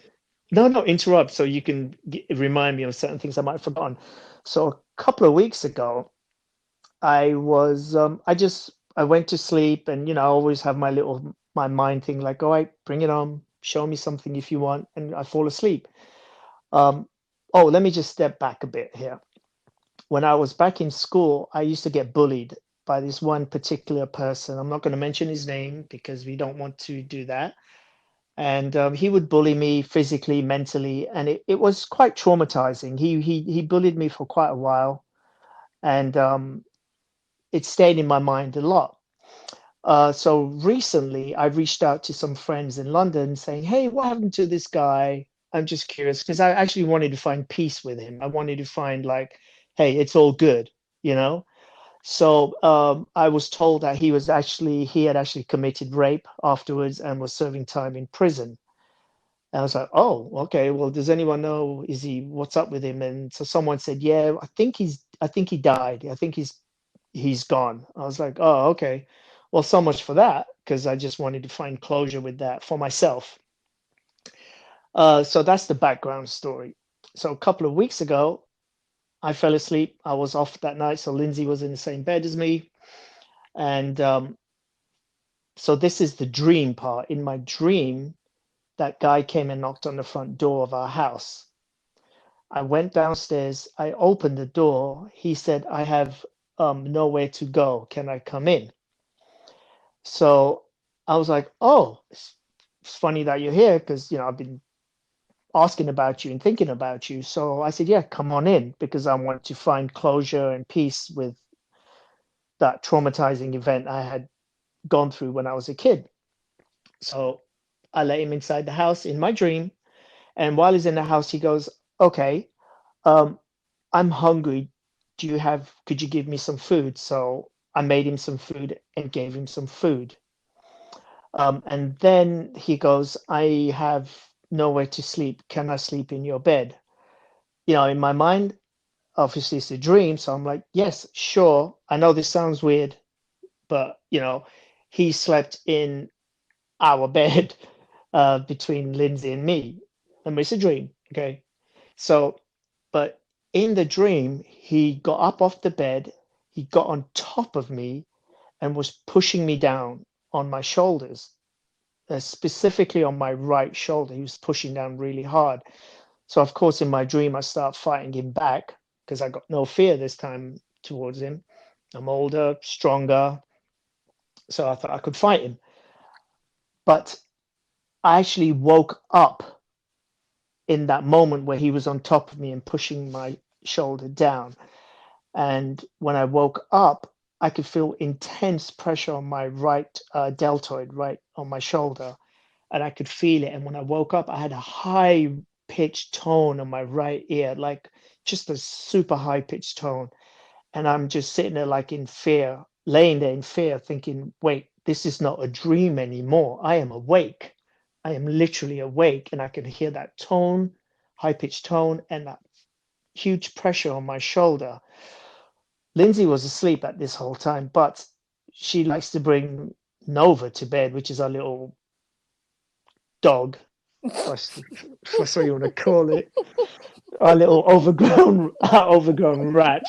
No, no, interrupt so you can remind me of certain things I might have forgotten. So a couple of weeks ago, I went to sleep, and I always have my mind thing like, all right, bring it on, show me something if you want, and I fall asleep. Um, oh, let me just step back a bit here. When I was back in school, I used to get bullied by this one particular person. I'm not going to mention his name because we don't want to do that. And he would bully me physically, mentally, and it was quite traumatizing. He bullied me for quite a while, and it stayed in my mind a lot. So recently, I reached out to some friends in London saying, "Hey, what happened to this guy? I'm just curious," because I actually wanted to find peace with him. I wanted to find like, "Hey, it's all good," you know. So I was told that he had actually committed rape afterwards and was serving time in prison. And I was like, oh, okay. Well, does anyone know? What's up with him? And so someone said, yeah, I think he died. I think he's gone. I was like, oh, okay. Well, so much for that, because I just wanted to find closure with that for myself. So that's the background story. So a couple of weeks ago, I fell asleep. I was off that night. So Lindsay was in the same bed as me. And so this is the dream part. In my dream, that guy came and knocked on the front door of our house. I went downstairs. I opened the door. He said, I have nowhere to go. Can I come in? So I was like, oh, it's funny that you're here because, I've been asking about you and thinking about you. So I said, yeah, come on in because I want to find closure and peace with that traumatizing event I had gone through when I was a kid. So I let him inside the house in my dream. And while he's in the house, he goes, okay, um, I'm hungry. Could you give me some food? So I made him some food and gave him some food. And then he goes, I have nowhere to sleep. Can I sleep in your bed? In my mind, obviously it's a dream. So I'm like, yes, sure. I know this sounds weird, but he slept in our bed between Lindsay and me. And it's a dream. Okay. So, but in the dream, he got up off the bed, he got on top of me and was pushing me down on my shoulders, specifically on my right shoulder. He was pushing down really hard. So, of course, in my dream, I start fighting him back because I got no fear this time towards him. I'm older, stronger. So I thought I could fight him. But I actually woke up in that moment where he was on top of me and pushing my shoulder down. And when I woke up, I could feel intense pressure on my right deltoid, right on my shoulder, and I could feel it. And when I woke up, I had a high pitched tone on my right ear, like just a super high pitched tone. And I'm just sitting there like in fear, laying there in fear, thinking, wait, this is not a dream anymore. I am awake. I am literally awake, and I can hear that tone, high pitched tone, and that huge pressure on my shoulder. Lindsay was asleep at this whole time, but she likes to bring Nova to bed, which is our little dog. That's what you want to call it. Our little overgrown rat.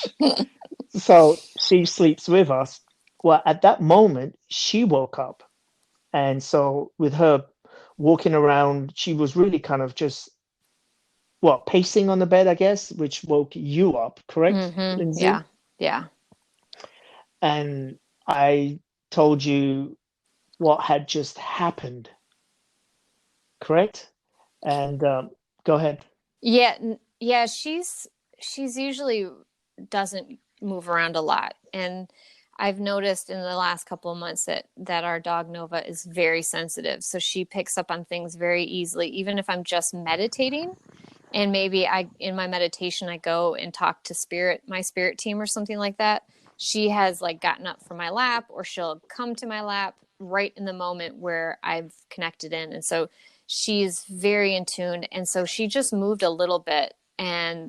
So she sleeps with us. Well, at that moment, she woke up. And so with her walking around, she was really kind of just, pacing on the bed, I guess, which woke you up, correct, Yeah. Lindsay? Yeah. And I told you what had just happened, correct? And go ahead. Yeah. Yeah. She's usually doesn't move around a lot. And I've noticed in the last couple of months that our dog Nova is very sensitive. So she picks up on things very easily, even if I'm just meditating. And maybe in my meditation, I go and talk to my spirit team or something like that. She has like gotten up from my lap, or she'll come to my lap right in the moment where I've connected in. And so she's very in tune. And so she just moved a little bit,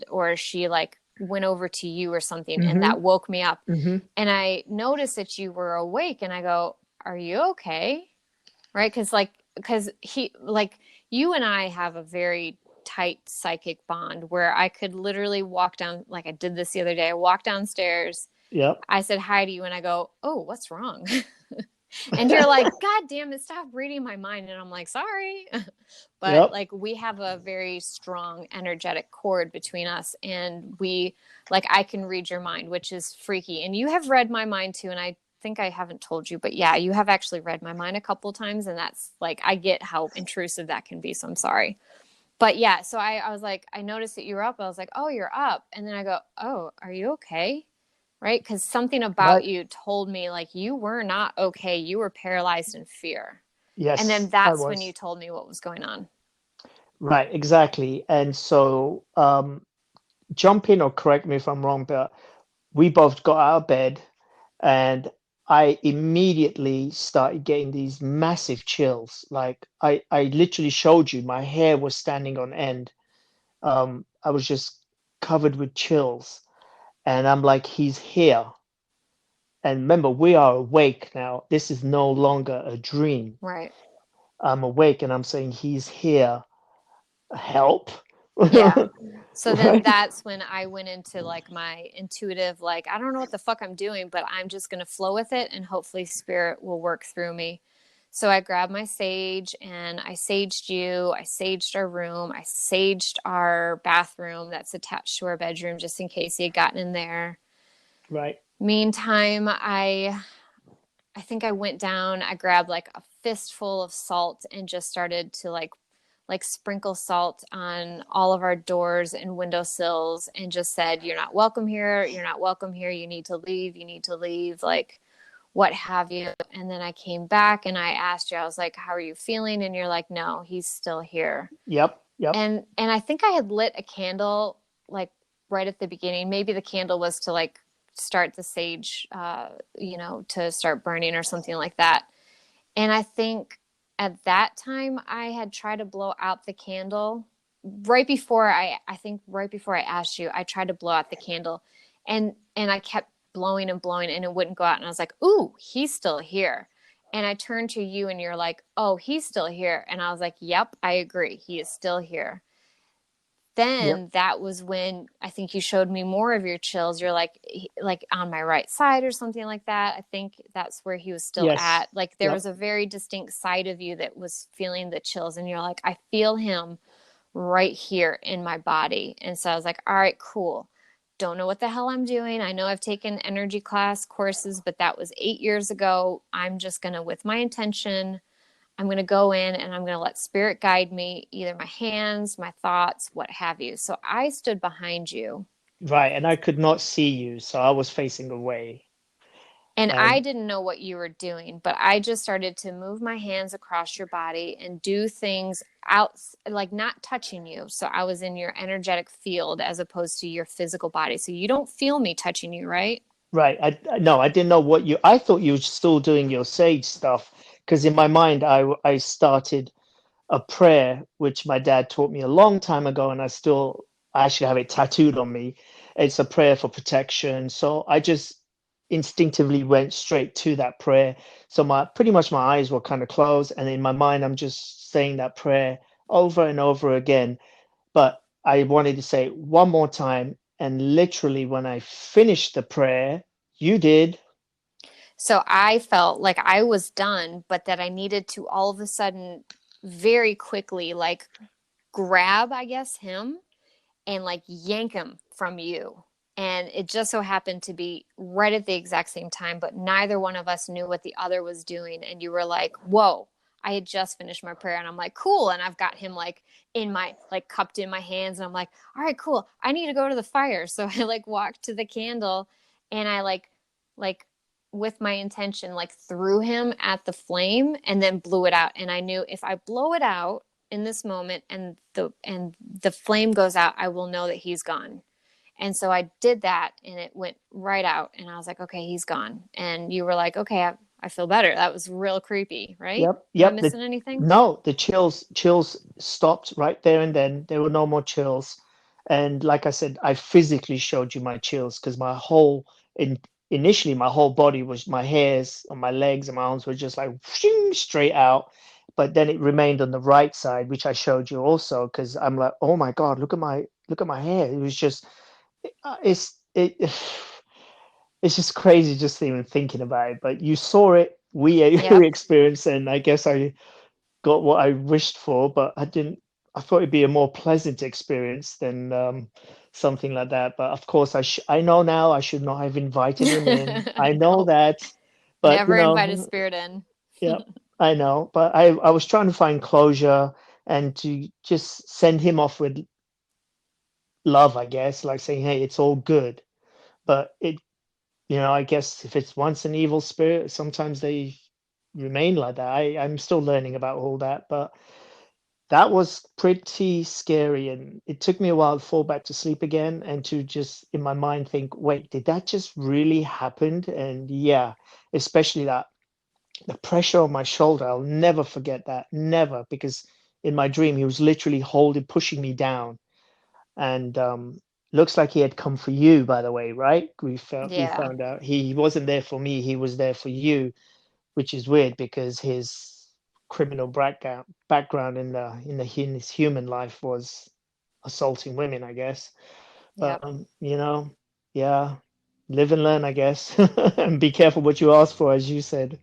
or she like went over to you or something, and Mm-hmm. that woke me up. Mm-hmm. And I noticed that you were awake, and I go, are you okay? Right? Because you and I have a very tight psychic bond where I could literally walk down, like I did this the other day. I walked downstairs, Yep. I said hi to you, and I go, oh, what's wrong? And you're like, God damn it, stop reading my mind. And I'm like, sorry. But Yep. like we have a very strong energetic cord between us, and I can read your mind, which is freaky. And you have read my mind too. And I think I haven't told you, but yeah, you have actually read my mind a couple times. And that's like, I get how intrusive that can be. So I'm sorry. But yeah, so I was like, I noticed that you were up. I was like, oh, you're up. And then I go, oh, are you okay? Right? Because something about Right. you told me like you were not okay. You were paralyzed in fear. And then Yes, I that's when you was. told me what was going on. Right, exactly. And so jump in or correct me if I'm wrong, but we both got out of bed and I immediately started getting these massive chills. Like I literally showed you my hair was standing on end. I was just covered with chills. And I'm like, he's here. And remember, we are awake now. This is no longer a dream. Right. I'm awake and I'm saying, he's here. Help. Yeah. So then Right? that's when I went into like my intuitive, like, I don't know what the fuck I'm doing, but I'm just going to flow with it, and hopefully spirit will work through me. So I grabbed my sage and I saged you. I saged our room. I saged our bathroom that's attached to our bedroom just in case he had gotten in there. Right. Meantime, I think I went down, I grabbed like a fistful of salt and just started to like sprinkle salt on all of our doors and windowsills and just said, "You're not welcome here. You're not welcome here. You need to leave. You need to leave." Like what have you. And then I came back and I asked you, I was like, "How are you feeling?" And you're like, "No, he's still here." Yep. Yep. And I think I had lit a candle like right at the beginning. Maybe the candle was to like start the sage, to start burning or something like that. And I think at that time I had tried to blow out the candle I think right before I asked you, I tried to blow out the candle and I kept blowing and blowing and it wouldn't go out. And I was like, "Ooh, he's still here." And I turned to you and you're like, "Oh, he's still here." And I was like, "Yep, I agree. He is still here." Yep. Then that was when I think you showed me more of your chills. You're like on my right side or something like that. I think that's where he was still Yes. at. Like there was Yep. a very distinct side of you that was feeling the chills and you're like, "I feel him right here in my body." And so I was like, "All right, cool. Don't know what the hell I'm doing. I know I've taken energy class courses, but that was 8 years ago. I'm just gonna, with my intention, I'm going to go in and I'm going to let spirit guide me, either my hands, my thoughts, what have you." So I stood behind you Right. And I could not see you, so I was facing away. and I And didn't know what you were doing, but I just started to move my hands across your body and do things out, like not touching you. So I was in your energetic field as opposed to your physical body. So you don't feel me touching you, right? right. No, I didn't know what you. I thought you were still doing your sage stuff because in my mind, I started a prayer which my dad taught me a long time ago, and I actually have it tattooed on me. It's a prayer for protection. So I just instinctively went straight to that prayer. So my pretty much my eyes were kind of closed, and in my mind, I'm just saying that prayer over and over again. But I wanted to say it one more time, and literally when I finished the prayer, you did. So I felt like I was done, but that I needed to all of a sudden very quickly like grab, I guess, him and like yank him from you. And it just so happened to be right at the exact same time, but neither one of us knew what the other was doing. And you were like, "Whoa." I had just finished my prayer and I'm like, "Cool." And I've got him like in my, like cupped in my hands. And I'm like, "All right, cool. I need to go to the fire." So I like walked to the candle and I like with my intention, like threw him at the flame and then blew it out. And I knew if I blow it out in this moment and the flame goes out, I will know that he's gone. And so I did that and it went right out and I was like, "Okay, he's gone." And you were like, "Okay, I feel better." That was real creepy, right? Yep, Am I yep. missing anything? No, the chills stopped right there and then. There were no more chills. And like I said, I physically showed you my chills because in initially my whole body was my hairs on my legs and my arms were just like whooshing straight out. But then it remained on the right side, which I showed you also because I'm like, oh my God, look at my hair. It was just it's it it's just crazy just even thinking about it. But you saw it, we Yep. experienced, and I guess I got what I wished for, but I didn't. I thought it'd be a more pleasant experience than something like that. But of course, I know now I should not have invited him in. I know Nope. that, but Never invite a spirit in. yeah, I know. But I was trying to find closure and to just send him off with love, I guess, like saying, "Hey, it's all good." But I guess if it's once an evil spirit, sometimes they remain like that. I'm still learning about all that, but that was pretty scary, and it took me a while to fall back to sleep again and to just in my mind think, wait, did that just really happen? And yeah, especially that the pressure on my shoulder, I'll never forget that, never, because in my dream he was literally holding, pushing me down, and looks like he had come for you, by the way, right? We Yeah. found out he wasn't there for me, he was there for you, which is weird because his criminal background in his human life was assaulting women, I guess. But Yep. yeah, live and learn, I guess, and be careful what you ask for, as you said.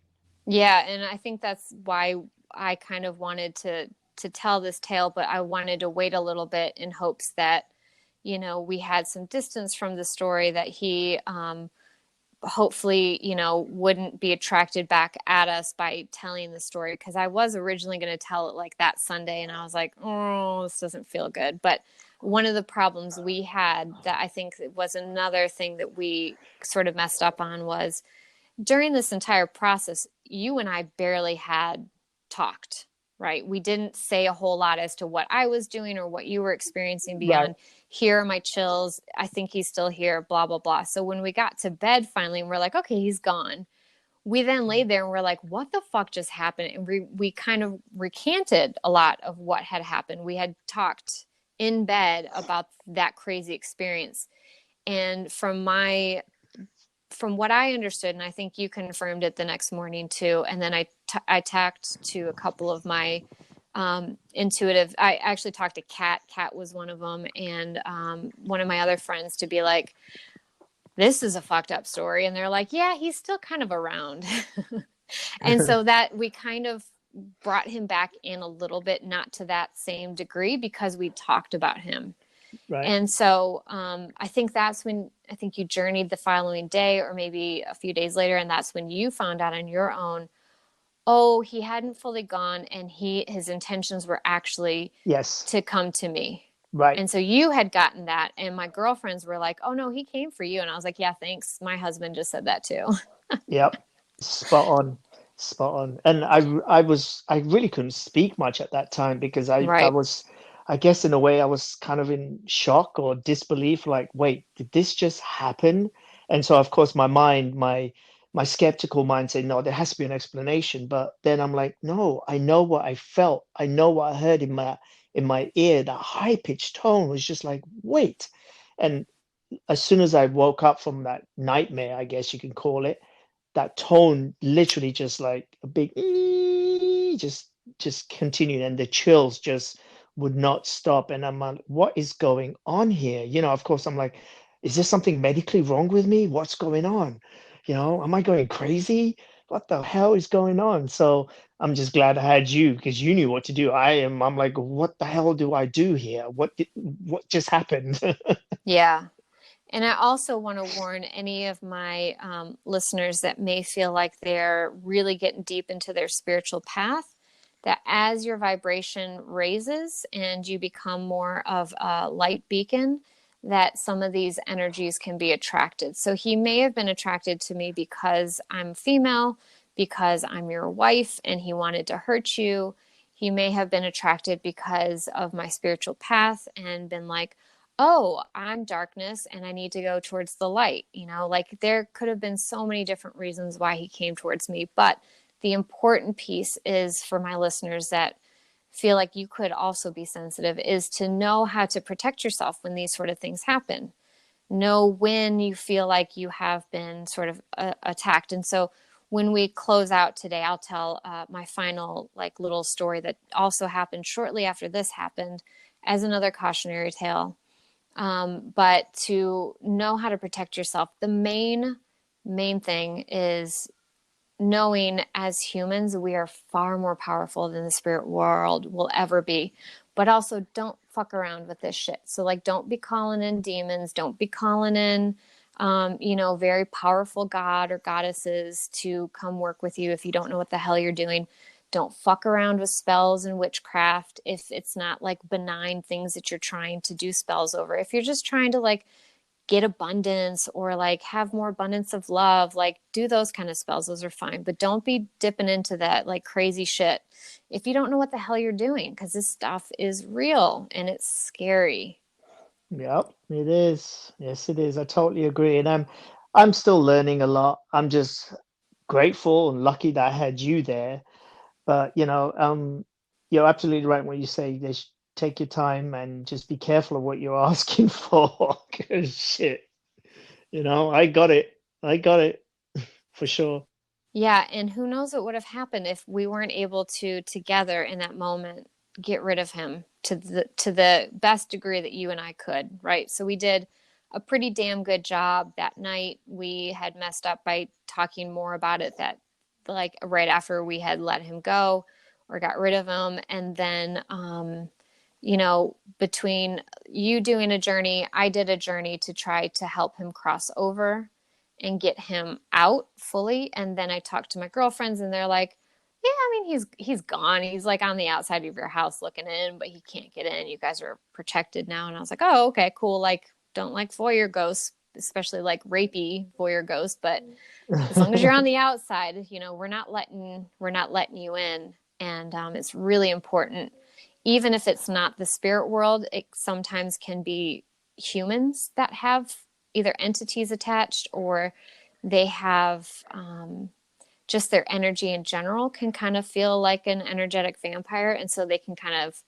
Yeah, and I think that's why I kind of wanted to tell this tale, but I wanted to wait a little bit in hopes that, we had some distance from the story, that he hopefully, wouldn't be attracted back at us by telling the story, because I was originally going to tell it like that Sunday, and I was like, oh, this doesn't feel good. But one of the problems we had, that I think was another thing that we sort of messed up on, was during this entire process, you and I barely had talked, right? We didn't say a whole lot as to what I was doing or what you were experiencing Right. beyond, here are my chills. I think he's still here, blah, blah, blah. So when we got to bed finally, and we're like, okay, he's gone. We then laid there and we're like, what the fuck just happened? And we kind of recanted a lot of what had happened. We had talked in bed about that crazy experience. And from what I understood, and I think you confirmed it the next morning too, and then I talked to a couple of my intuitive. I actually talked to Kat. Kat was one of them, and one of my other friends, to be like, this is a fucked up story, and they're like, yeah, he's still kind of around. And so that we kind of brought him back in a little bit, not to that same degree, because we talked about him. Right. And so I think that's when, I think you journeyed the following day or maybe a few days later. And that's when you found out on your own, oh, he hadn't fully gone, and his intentions were actually Yes. to come to me. Right. And so you had gotten that. And my girlfriends were like, oh, no, he came for you. And I was like, yeah, thanks. My husband just said that too. Yep. Spot on. Spot on. And I really couldn't speak much at that time because I Right. was, I guess in a way I was kind of in shock or disbelief, like, wait, did this just happen? And so of course my mind, my skeptical mind said, no, there has to be an explanation. But then I'm like, no, I know what I felt. I know what I heard in my ear. That high-pitched tone was just like, wait. And as soon as I woke up from that nightmare, I guess you can call it, that tone literally just like a big just continued, and the chills just would not stop. And I'm like, what is going on here? Of course, I'm like, is there something medically wrong with me? What's going on? Am I going crazy? What the hell is going on? So I'm just glad I had you because you knew what to do. I'm like, what the hell do I do here? What just happened? Yeah. And I also want to warn any of my listeners that may feel like they're really getting deep into their spiritual path, that as your vibration raises and you become more of a light beacon, that some of these energies can be attracted. So he may have been attracted to me because I'm female, because I'm your wife, and he wanted to hurt you. He may have been attracted because of my spiritual path and been like, oh, I'm darkness and I need to go towards the light. Like there could have been so many different reasons why he came towards me. But the important piece is, for my listeners that feel like you could also be sensitive, is to know how to protect yourself when these sort of things happen. Know when you feel like you have been sort of attacked. And so when we close out today, I'll tell my final like little story that also happened shortly after this happened, as another cautionary tale. But to know how to protect yourself, the main thing is knowing, as humans, we are far more powerful than the spirit world will ever be. But also, don't fuck around with this shit. So, like, don't be calling in demons. Don't be calling in, very powerful god or goddesses to come work with you if you don't know what the hell you're doing. Don't fuck around with spells and witchcraft if it's not like benign things that you're trying to do spells over. If you're just trying to like get abundance or like have more abundance of love, like do those kind of spells. Those are fine. But don't be dipping into that like crazy shit if you don't know what the hell you're doing, because this stuff is real and it's scary. Yep, it is. Yes, it is. I totally agree. And I'm still learning a lot. I'm just grateful and lucky that I had you there. But you're absolutely right when you say this, take your time and just be careful of what you're asking for. 'Cause shit, I got it. I got it for sure. Yeah, and who knows what would have happened if we weren't able to together in that moment get rid of him to the best degree that you and I could, right? So we did a pretty damn good job that night. We had messed up by talking more about it like right after we had let him go or got rid of him. And then, between you doing a journey, I did a journey to try to help him cross over and get him out fully. And then I talked to my girlfriends and they're like, yeah, I mean, he's gone. He's like on the outside of your house looking in, but he can't get in. You guys are protected now. And I was like, oh, okay, cool. Like, don't like voyeur ghosts, especially like rapey voyeur ghosts, but as long as you're on the outside, we're not letting you in. And it's really important, even if it's not the spirit world. It sometimes can be humans that have either entities attached, or they have just their energy in general can kind of feel like an energetic vampire, and so they can kind of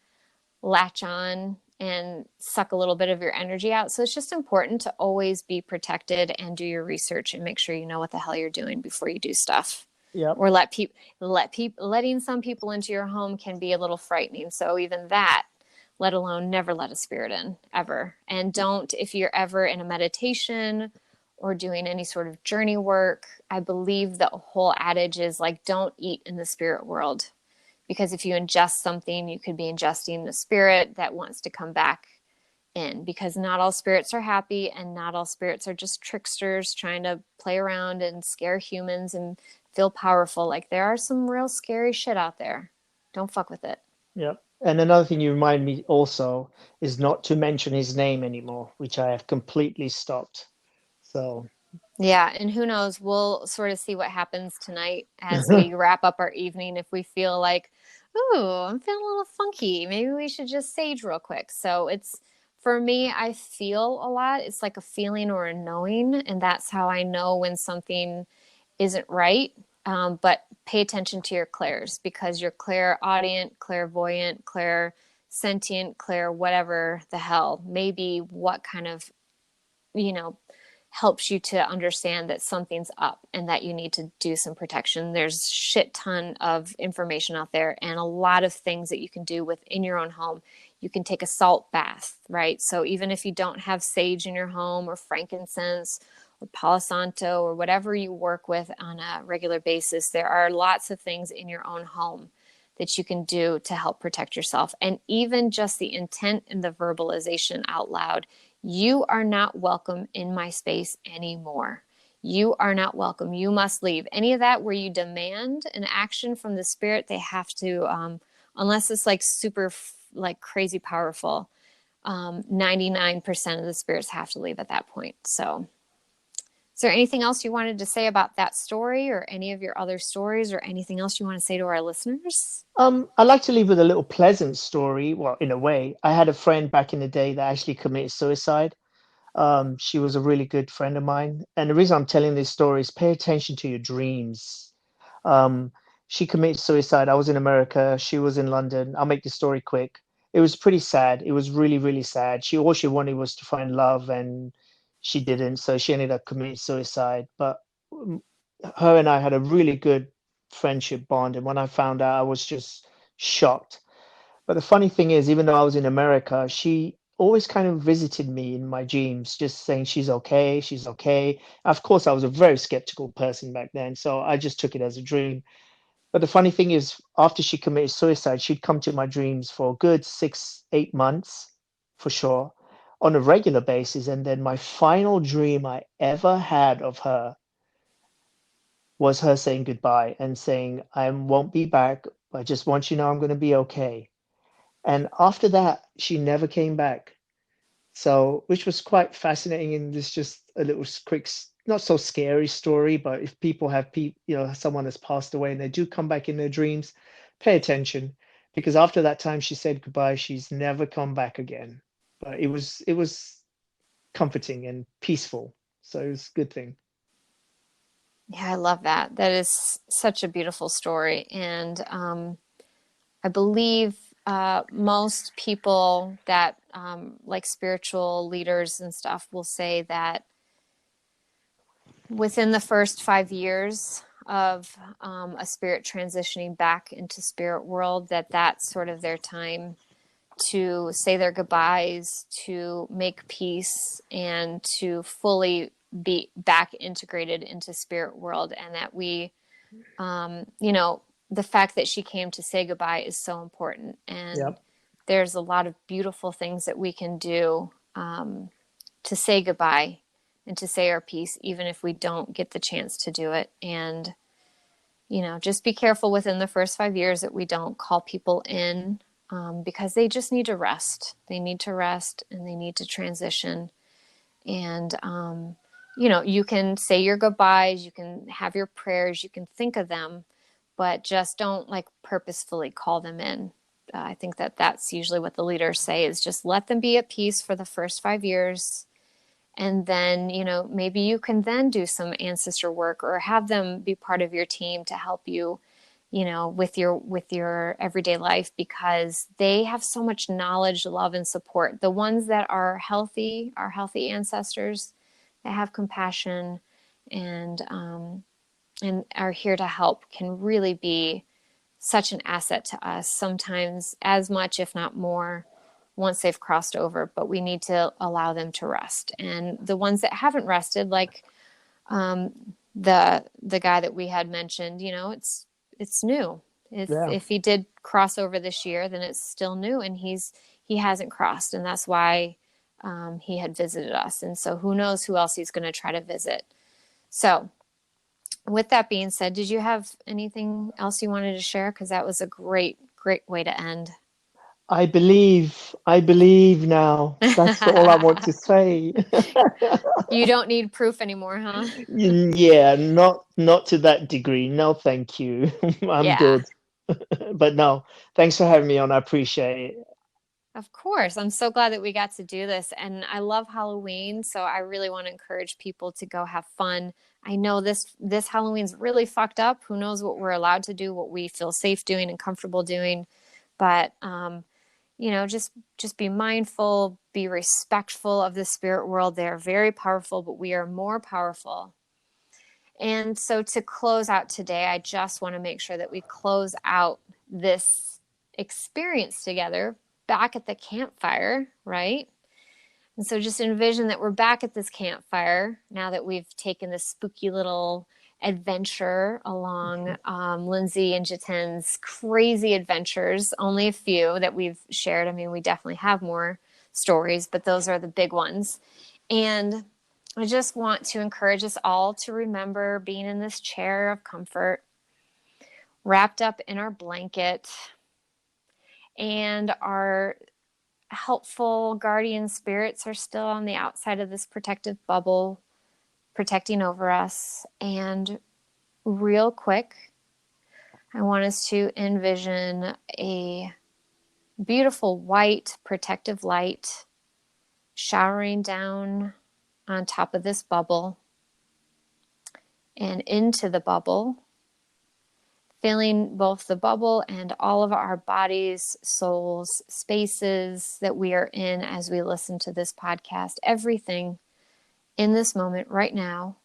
latch on and suck a little bit of your energy out. So it's just important to always be protected and do your research and make sure you know what the hell you're doing before you do stuff. Yep. Or letting some people into your home can be a little frightening. So even that, let alone never let a spirit in ever. And don't, if you're ever in a meditation or doing any sort of journey work, I believe the whole adage is like, don't eat in the spirit world, because if you ingest something, you could be ingesting the spirit that wants to come back in, because not all spirits are happy and not all spirits are just tricksters trying to play around and scare humans and feel powerful. Like, there are some real scary shit out there. Don't fuck with it. Yep. And another thing you remind me also is not to mention his name anymore, which I have completely stopped. So, Yeah, and who knows, we'll sort of see what happens tonight as we wrap up our evening. If we feel like, ooh, I'm feeling a little funky, maybe we should just sage real quick. So it's, for me, I feel a lot. It's like a feeling or a knowing, and that's how I know when something isn't right. But pay attention to your clairs, because your clairaudient, clairvoyant, clairsentient, clair whatever the hell, maybe what kind of, you know, helps you to understand that something's up and that you need to do some protection. There's shit ton of information out there and a lot of things that you can do within your own home. You can take a salt bath, right? So even if you don't have sage in your home, or frankincense or palo santo or whatever you work with on a regular basis, there are lots of things in your own home that you can do to help protect yourself. And even just the intent and the verbalization out loud: you are not welcome in my space anymore. You are not welcome. You must leave. Any of that where you demand an action from the spirit, they have to, unless it's like super, like crazy powerful, 99% of the spirits have to leave at that point. So, is there anything else you wanted to say about that story or any of your other stories, or anything else you want to say to our listeners? I like to leave with a little pleasant story. Well, in a way, I had a friend back in the day that actually committed suicide. She was a really good friend of mine. And the reason I'm telling this story is pay attention to your dreams. Um, she committed suicide. I was in America. She was in London. I'll make the story quick. It was pretty sad. It was really, really sad. All she wanted was to find love, and she didn't. So she ended up committing suicide. But um, her and I had a really good friendship bond. And when I found out, I was just shocked. But the funny thing is, even though I was in America, she always kind of visited me in my dreams, just saying she's okay, she's okay. Of course, I was a very skeptical person back then, so I just took it as a dream. But the funny thing is, after she committed suicide, she'd come to my dreams for a good 6, 8 months, for sure, on a regular basis. And then my final dream I ever had of her was her saying goodbye and saying, I won't be back. I just want you to know I'm going to be okay. And after that, she never came back. So, which was quite fascinating. And this just a little quick, not so scary story, but if people have, someone has passed away and they do come back in their dreams, pay attention, because after that time she said goodbye, she's never come back again. But it was comforting and peaceful. So it was a good thing. Yeah, I love that. That is such a beautiful story. And I believe most people that like spiritual leaders and stuff will say that within the first 5 years of a spirit transitioning back into spirit world, that's sort of their time to say their goodbyes, to make peace, and to fully be back integrated into spirit world. And that we You know, the fact that she came to say goodbye is so important. And Yep. there's a lot of beautiful things that we can do to say goodbye and to say our piece, even if we don't get the chance to do it. And, you know, just be careful within the first 5 years that we don't call people in because they just need to rest. They need to rest and they need to transition. And, you know, you can say your goodbyes, you can have your prayers, you can think of them, but just don't like purposefully call them in. I think that that's usually what the leaders say is just let them be at peace for the first 5 years. And then, you know, maybe you can then do some ancestor work or have them be part of your team to help you, you know, with your everyday life because they have so much knowledge, love, and support. The ones that are healthy ancestors that have compassion and are here to help can really be such an asset to us, sometimes as much, if not more, once they've crossed over. But we need to allow them to rest. And the ones that haven't rested, like the guy that we had mentioned, you know, it's new. Yeah. If he did cross over this year, then it's still new, and he hasn't crossed, and that's why he had visited us. And so who knows who else he's going to try to visit. So with that being said, did you have anything else you wanted to share? Because that was a great way to end. I believe now. That's all I want to say. You don't need proof anymore, huh? Yeah, not to that degree. No, thank you. I'm Yeah, good. But no, thanks for having me on. I appreciate it. of course. I'm so glad that we got to do this. And I love Halloween, so I really want to encourage people to go have fun. I know this Halloween's really fucked up. Who knows what we're allowed to do, what we feel safe doing and comfortable doing. But you know, just be mindful, be respectful of the spirit world. They're very powerful, but we are more powerful. And so to close out today, I just want to make sure that we close out this experience together back at the campfire, right? And so just envision that we're back at this campfire now that we've taken this spooky little adventure along Lindsay and Jatin's crazy adventures. Only a few that we've shared. I mean, we definitely have more stories, but those are the big ones. And I just want to encourage us all to remember being in this chair of comfort, wrapped up in our blanket, and our helpful guardian spirits are still on the outside of this protective bubble, protecting over us. And real quick, I want us to envision a beautiful white protective light showering down on top of this bubble and into the bubble, filling both the bubble and all of our bodies, souls, spaces that we are in as we listen to this podcast. Everything in this moment right now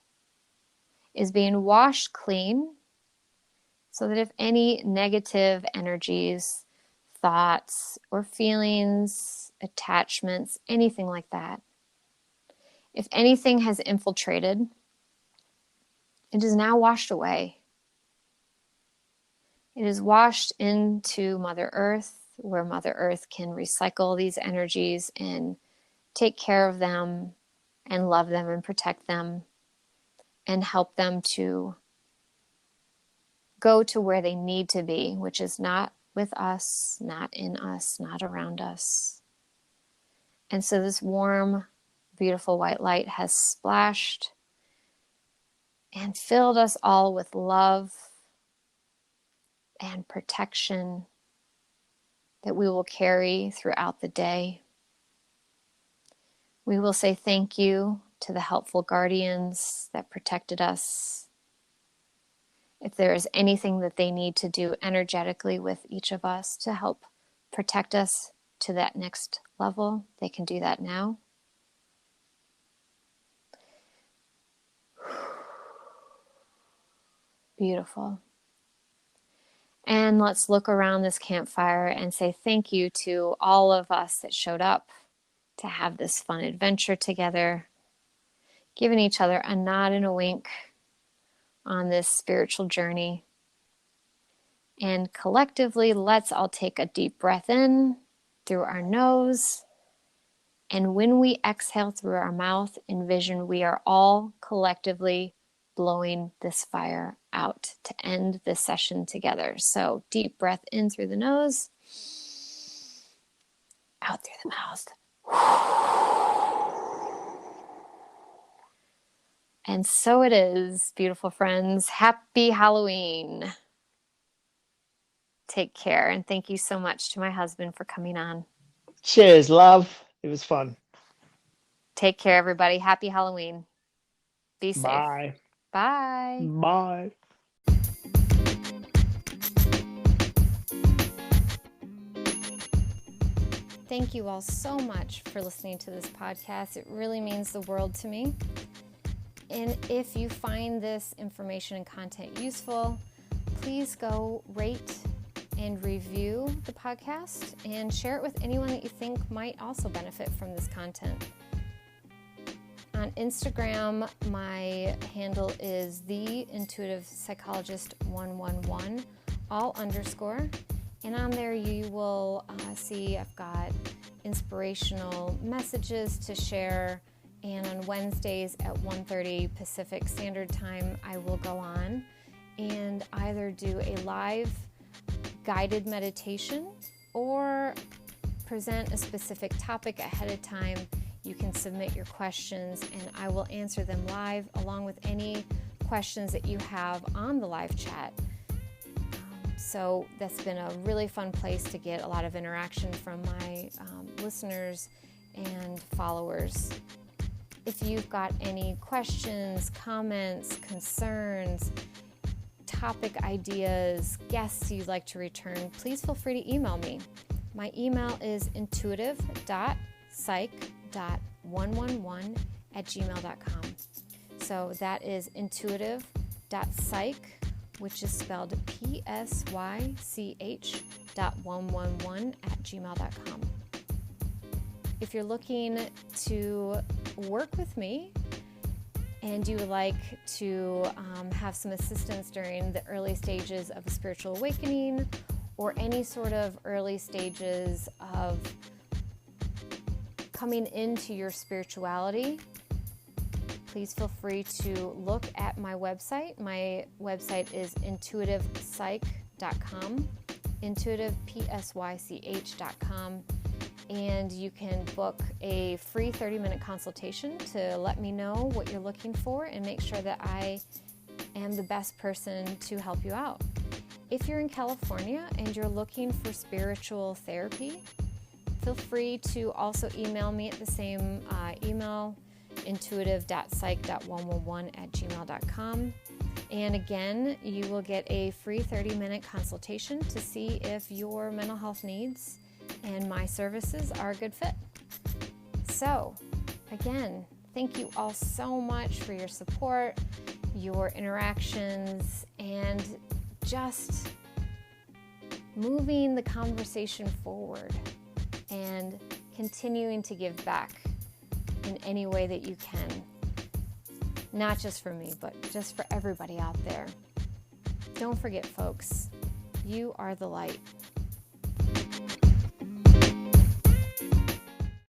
is being washed clean so that if any negative energies, thoughts, or feelings, attachments, anything like that, if anything has infiltrated, it is now washed away. It is washed into Mother Earth, where Mother Earth can recycle these energies and take care of them and love them and protect them and help them to go to where they need to be, which is not with us, not in us, not around us. And so this warm, beautiful white light has splashed and filled us all with love and protection that we will carry throughout the day. We will say thank you to the helpful guardians that protected us. If there is anything that they need to do energetically with each of us to help protect us to that next level, they can do that now. Beautiful. And let's look around this campfire and say thank you to all of us that showed up to have this fun adventure together, giving each other a nod and a wink, on this spiritual journey. And collectively, let's all take a deep breath in through our nose. And when we exhale through our mouth, envision we are all collectively blowing this fire out to end this session together. So deep breath in through the nose, out through the mouth. And so it is, beautiful friends. Happy Halloween. Take care. And thank you so much to my husband for coming on. Cheers, love. It was fun. Take care, everybody. Happy Halloween. Be safe. Bye. Bye. Bye. Thank you all so much for listening to this podcast. It really means the world to me. And if you find this information and content useful, please go rate and review the podcast and share it with anyone that you think might also benefit from this content. On Instagram, my handle is The Intuitive Psychologist 111, all underscore. And on there you will see I've got inspirational messages to share. And on Wednesdays at 1:30 Pacific Standard Time, I will go on and either do a live guided meditation or present a specific topic ahead of time. You can submit your questions and I will answer them live along with any questions that you have on the live chat. So that's been a really fun place to get a lot of interaction from my listeners and followers. If you've got any questions, comments, concerns, topic ideas, guests you'd like to return, please feel free to email me. My email is intuitive.psych.111@gmail.com. So that is intuitive.psych, which is spelled PSYCH.111@gmail.com. If you're looking to work with me and you would like to have some assistance during the early stages of a spiritual awakening or any sort of early stages of coming into your spirituality, please feel free to look at my website. My website is intuitivepsych.com, intuitivepsych.com. And you can book a free 30-minute consultation to let me know what you're looking for and make sure that I am the best person to help you out. If you're in California and you're looking for spiritual therapy, feel free to also email me at the same email, intuitive.psych.111@gmail.com. And again, you will get a free 30-minute consultation to see if your mental health needs and my services are a good fit. So, again, thank you all so much for your support, your interactions, and just moving the conversation forward and continuing to give back in any way that you can. Not just for me, but just for everybody out there. Don't forget, folks, you are the light.